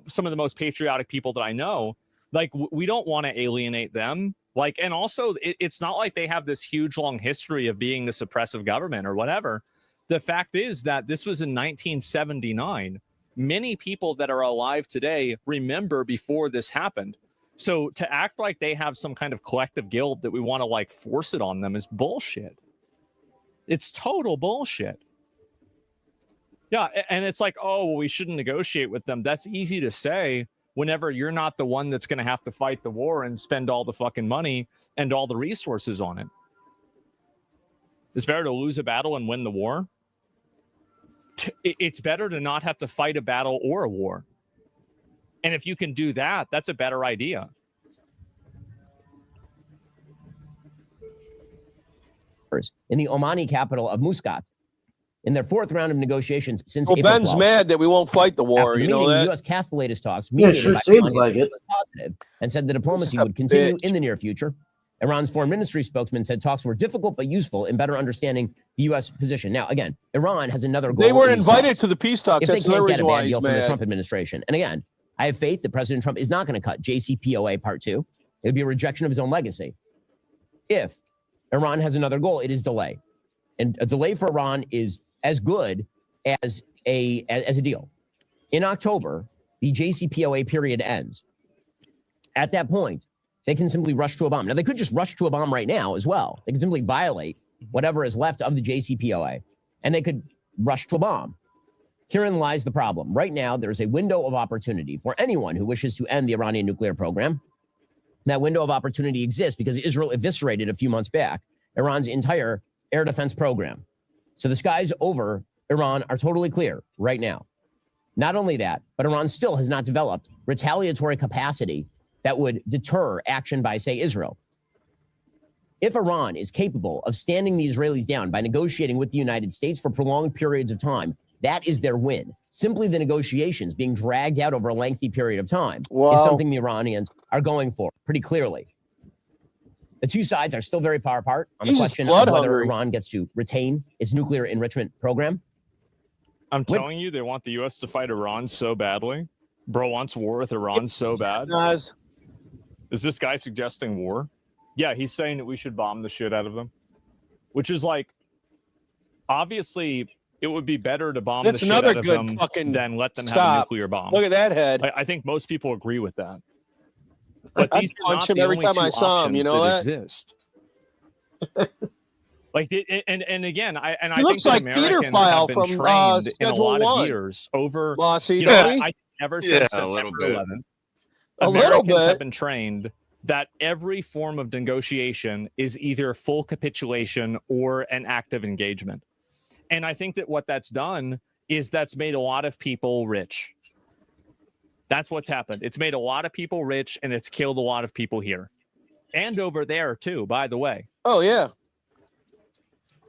some of the most patriotic people that I know. Like, we don't want to alienate them. Like, and also it's not like they have this huge long history of being this oppressive government or whatever. The fact is that this was in 1979. Many people that are alive today remember before this happened. So to act like they have some kind of collective guilt that we want to like force it on them is bullshit. It's total bullshit. Yeah, and it's like, oh, well, we shouldn't negotiate with them. That's easy to say whenever you're not the one that's going to have to fight the war and spend all the fucking money and all the resources on it. It's better to lose a battle and win the war. It's better to not have to fight a battle or a war. And if you can do that, that's a better idea. In the Omani capital of Muscat, in their fourth round of negotiations since Well, April Ben's 12th. mad that we won't fight the war. After You know meeting, that? the U.S. cast the latest talks, Yeah, it mediated sure by seems Iran, like it. was positive, and said the diplomacy This is a would continue bitch. in the near future. Iran's foreign ministry spokesman said talks were difficult but useful in better understanding the U.S. position. Now, again, Iran has another goal. They weren't in these invited talks. to the peace talks. If they That's another can't get a reason why bad he's deal from the mad. Trump administration. And again, I have faith that President Trump is not going to cut JCPOA Part 2. It would be a rejection of his own legacy. If Iran has another goal, it is delay. And a delay for Iran is as good as a deal. In October, the JCPOA period ends. At that point, they can simply rush to a bomb. Now, they could just rush to a bomb right now as well. They could simply violate whatever is left of the JCPOA, and they could rush to a bomb. Herein lies the problem. Right now, there's a window of opportunity for anyone who wishes to end the Iranian nuclear program. That window of opportunity exists because Israel eviscerated a few months back Iran's entire air defense program. So the skies over Iran are totally clear right now. Not only that, but Iran still has not developed retaliatory capacity that would deter action by, say, Israel. If Iran is capable of standing the Israelis down by negotiating with the United States for prolonged periods of time, that is their win. Simply the negotiations being dragged out over a lengthy period of time is something the Iranians are going for pretty clearly. The two sides are still very far apart on the question of whether Iran gets to retain its nuclear enrichment program. I'm telling you, they want the U.S. to fight Iran so badly. Bro wants war with Iran so bad. Is this guy suggesting war? Yeah, he's saying that we should bomb the shit out of them. Which is like, obviously, it would be better to bomb the shit out of them than let them have a nuclear bomb. Look at that head. I think most people agree with that. But I'd these are punch not him the every only time two I saw him. You options know that that? exist. Like, and again, I He think looks that like Americans Peter File have been from, trained in a Schedule lot 1. of years over. Bossy, You know, doesn't he? I ever Yeah, since a little September bit. 11th, A little Americans bit. have been trained that every form of negotiation is either full capitulation or an active engagement. And I think that what that's done is that's made a lot of people rich. That's what's happened. It's made a lot of people rich, and it's killed a lot of people here. And over there, too, by the way. Oh, yeah.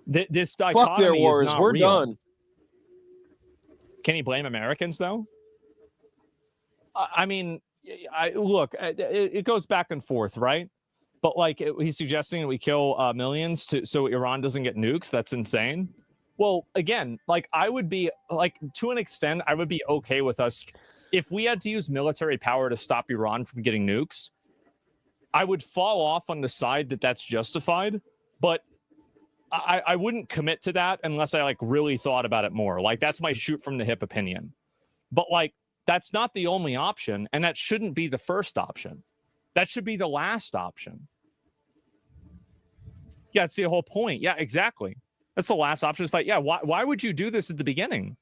This Fuck dichotomy their is wars. not We're real. done. Can you blame Americans, though? I mean, look, it goes back and forth, right? But like he's suggesting that we kill millions so Iran doesn't get nukes. That's insane. Well, again, like I would be like, to an extent, I would be okay with us if we had to use military power to stop Iran from getting nukes. I would fall off on the side that that's justified, but I wouldn't commit to that unless I like really thought about it more. Like that's my shoot from the hip opinion. But like that's not the only option, and that shouldn't be the first option. That should be the last option. Yeah, that's the whole point. Yeah, exactly. That's the last option is fight. Yeah, why would you do this at the beginning?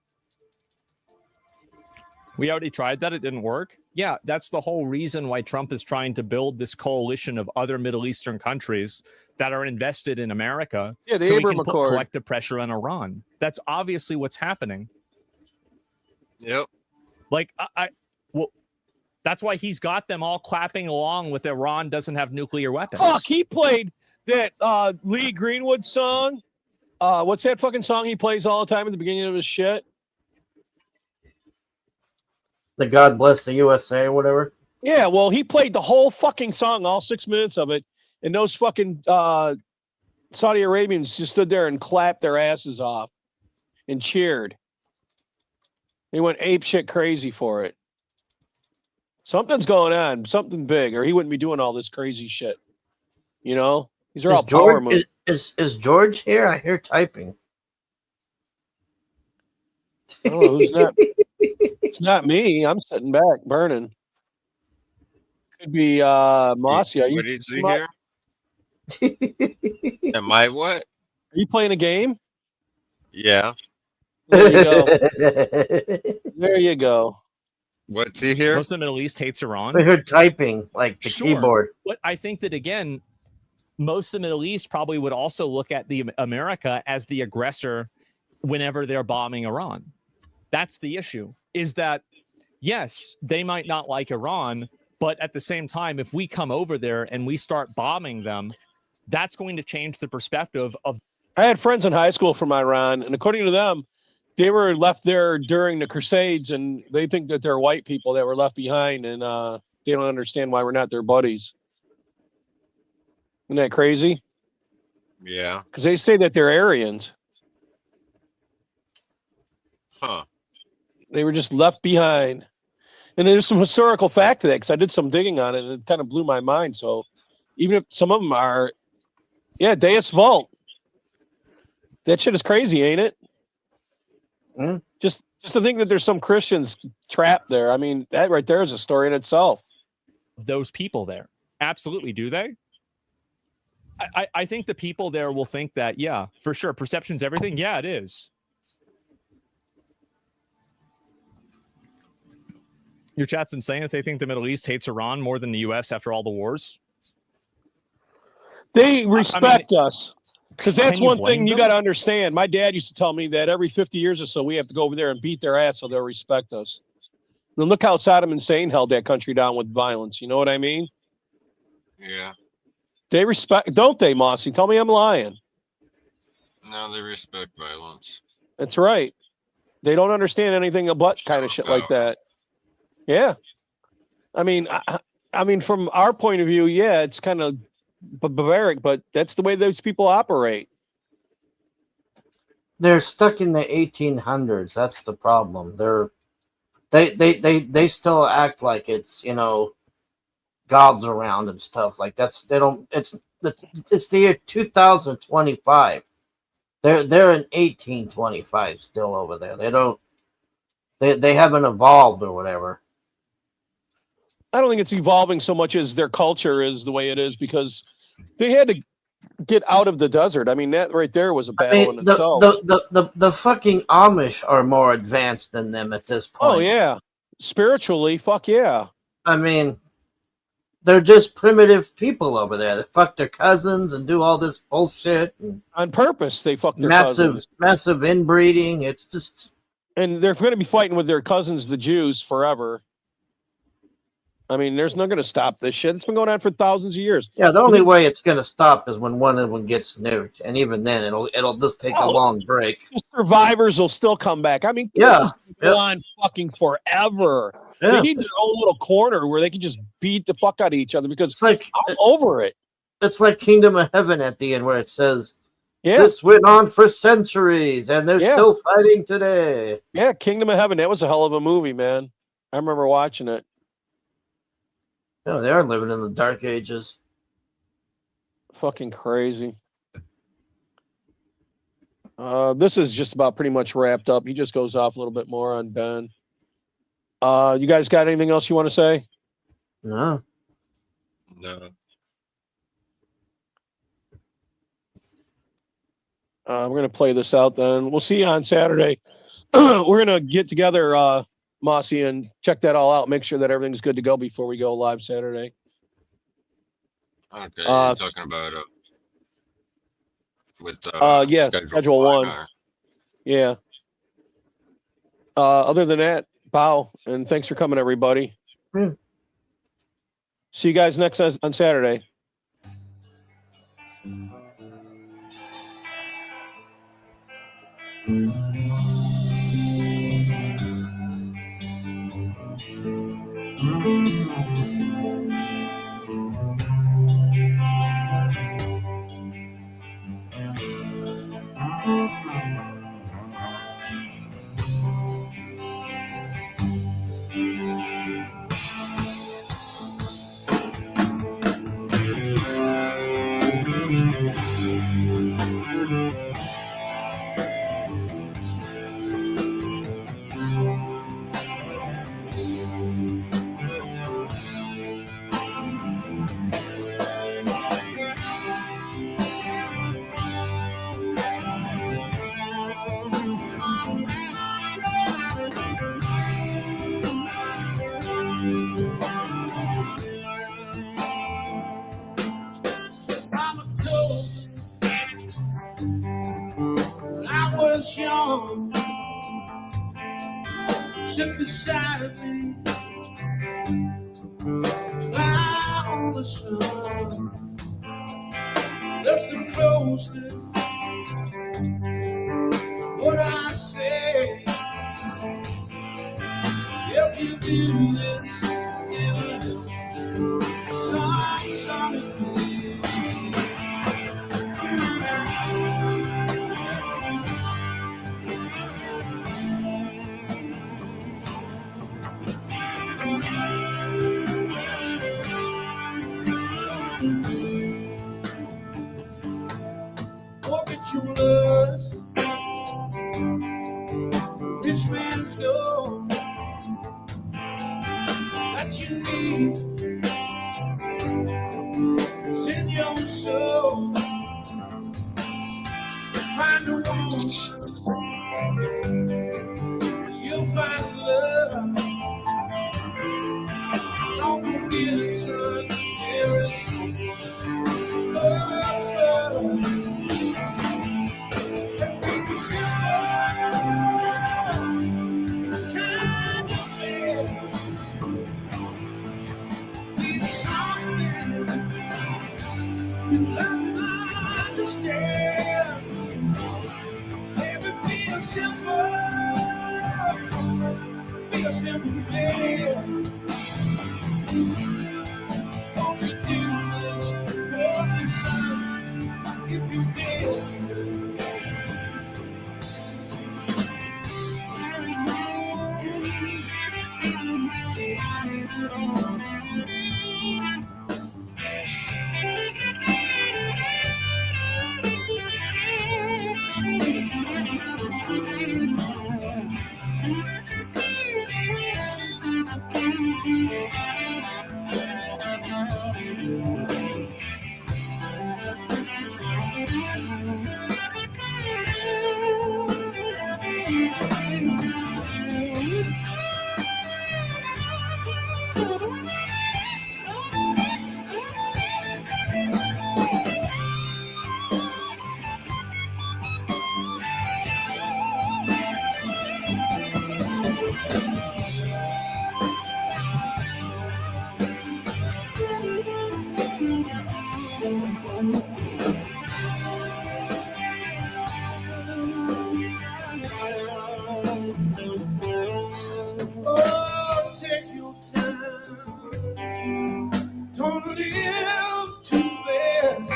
We already tried that. It didn't work. Yeah, that's the whole reason why Trump is trying to build this coalition of other Middle Eastern countries that are invested in America. Yeah, the so Abraham we can put Accord. collective pressure on Iran. That's obviously what's happening. Yep. Like, well, that's why he's got them all clapping along with Iran doesn't have nuclear weapons. Fuck, he played that Lee Greenwood song. What's that fucking song he plays all the time at the beginning of his shit? The God Bless the USA or whatever. Yeah, well, he played the whole fucking song, all 6 minutes of it, and those fucking Saudi Arabians just stood there and clapped their asses off and cheered. They went ape shit crazy for it. Something's going on, something big, or he wouldn't be doing all this crazy shit. You know, these are all power moves. Is George here? I hear typing. Oh, who's not? It's not me. I'm sitting back burning. Could be Mossy. Are you? What is he here? Am I what? Are you playing a game? Yeah. There you go. There you go. What's he here? Most of the Middle East hates Iran. I heard typing, like the keyboard. But I think that, again, most of the Middle East probably would also look at the America as the aggressor whenever they're bombing Iran. That's the issue, is that, yes, they might not like Iran, but at the same time, if we come over there and we start bombing them, that's going to change the perspective of. I had friends in high school from Iran, and according to them, they were left there during the Crusades, and they think that they're white people that were left behind, and they don't understand why we're not their buddies. Isn't that crazy? Yeah. Because they say that they're Aryans. Huh. They were just left behind. And there's some historical fact to that, because I did some digging on it, and it kind of blew my mind. So even if some of them are, yeah, Deus Vult. That shit is crazy, ain't it? Mm. Just to think that there's some Christians trapped there. I mean, that right there is a story in itself. Those people there. Absolutely. Do they? I think the people there will think that, yeah, for sure. Perception's everything. Yeah, it is. Your chat's insane if they think the Middle East hates Iran more than the U.S. after all the wars. They respect us. Because that's one thing you them? got to understand. My dad used to tell me that every 50 years or so, we have to go over there and beat their ass so they'll respect us. Then look how Saddam Hussein held that country down with violence. You know what I mean? Yeah. They respect, don't they, Mossy? Tell me I'm lying. No, they respect violence. That's right. They don't understand anything but kind of shit like that. Yeah. I mean, from our point of view, yeah, it's kind of barbaric, but that's the way those people operate. They're stuck in the 1800s. That's the problem. They still act like it's, you know, gods around and stuff like that's. They don't. It's the year 2025. They're in 1825 still over there. They don't. They haven't evolved or whatever. I don't think it's evolving so much as their culture is the way it is, because they had to get out of the desert. I mean, that right there was a battle in itself. The fucking Amish are more advanced than them at this point. Oh yeah, spiritually, fuck yeah. I mean, they're just primitive people over there. They fuck their cousins and do all this bullshit. And on purpose, they fuck their cousins. Massive inbreeding. It's just. And they're going to be fighting with their cousins, the Jews, forever. I mean, there's not going to stop this shit. It's been going on for thousands of years. Yeah, the only way it's going to stop is when one of them gets nuked, and even then, it'll just take a long break. The survivors will still come back. I mean, yeah, this go on fucking forever. Yeah. They need their own little corner where they can just beat the fuck out of each other, because it's like, I'm over it. It's like Kingdom of Heaven at the end, where it says, yeah, this went on for centuries, and they're still fighting today. Yeah, Kingdom of Heaven. That was a hell of a movie, man. I remember watching it. No, they are living in the dark ages. Fucking crazy. This is just about pretty much wrapped up. He just goes off a little bit more on Ben. You guys got anything else you want to say? No. No. We're going to play this out then. We'll see you on Saturday. We're going to get together, Mossy, and check that all out. Make sure that everything's good to go before we go live Saturday. Okay, you're talking about with yeah, schedule one. Yeah. Other than that, Bow, and thanks for coming, everybody. Hmm. See you guys next on Saturday. I was young, lived beside me, fly on the sun, listen closely, what I say, if you do this, sorry, forget your love, rich man's gold that you need is in your soul. Find a woman, you'll find love. Don't forget, son, there is simple man. Won't you do this for me, son, if you did? Oh, take your time. Don't live too fast.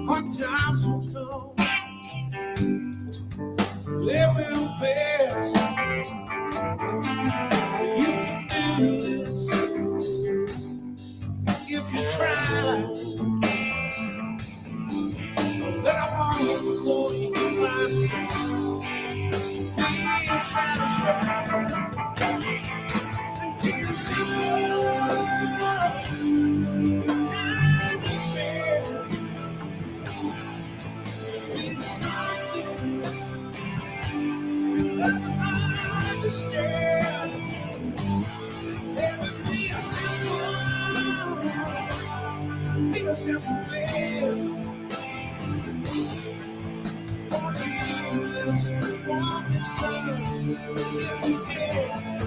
Hard times will come. They will pass. You can do this if you try. But I want for you myself to be satisfied. Until you see it's something that I understand. Everything is simple. Be a simple man. Won't you do this? this woman's son if you can.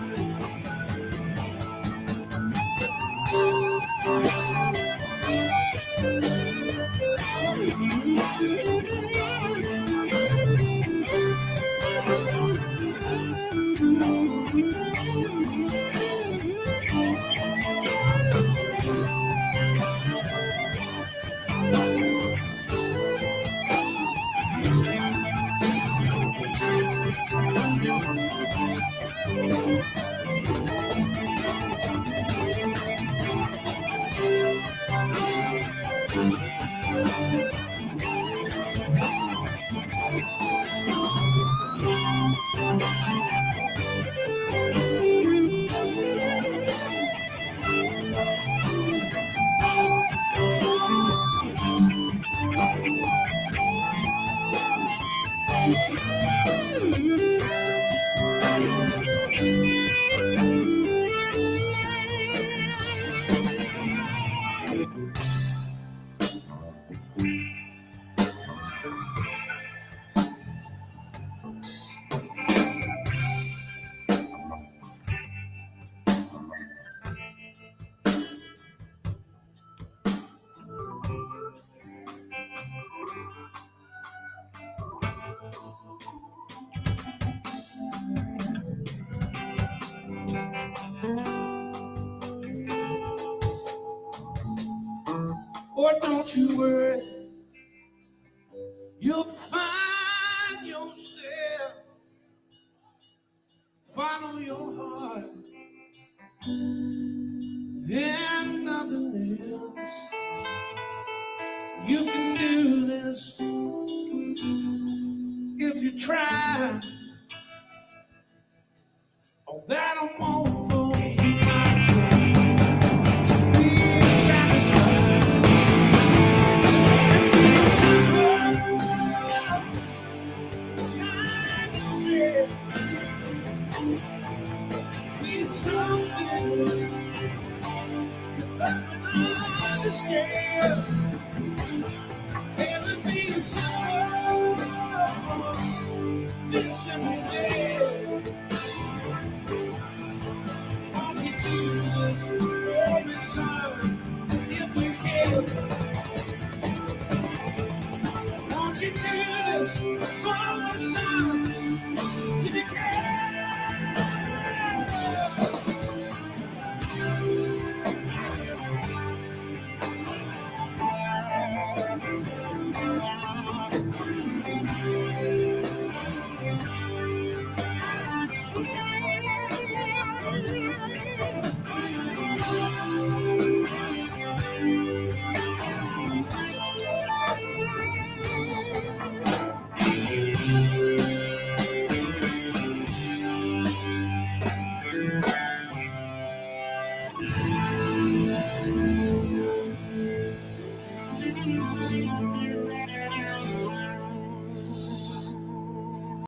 Boy, don't you worry, you'll find yourself, follow your heart, and nothing else. You can do this if you try. Oh, that I won't for myself. Please satisfy. If you can, won't you do this for my son? If you can.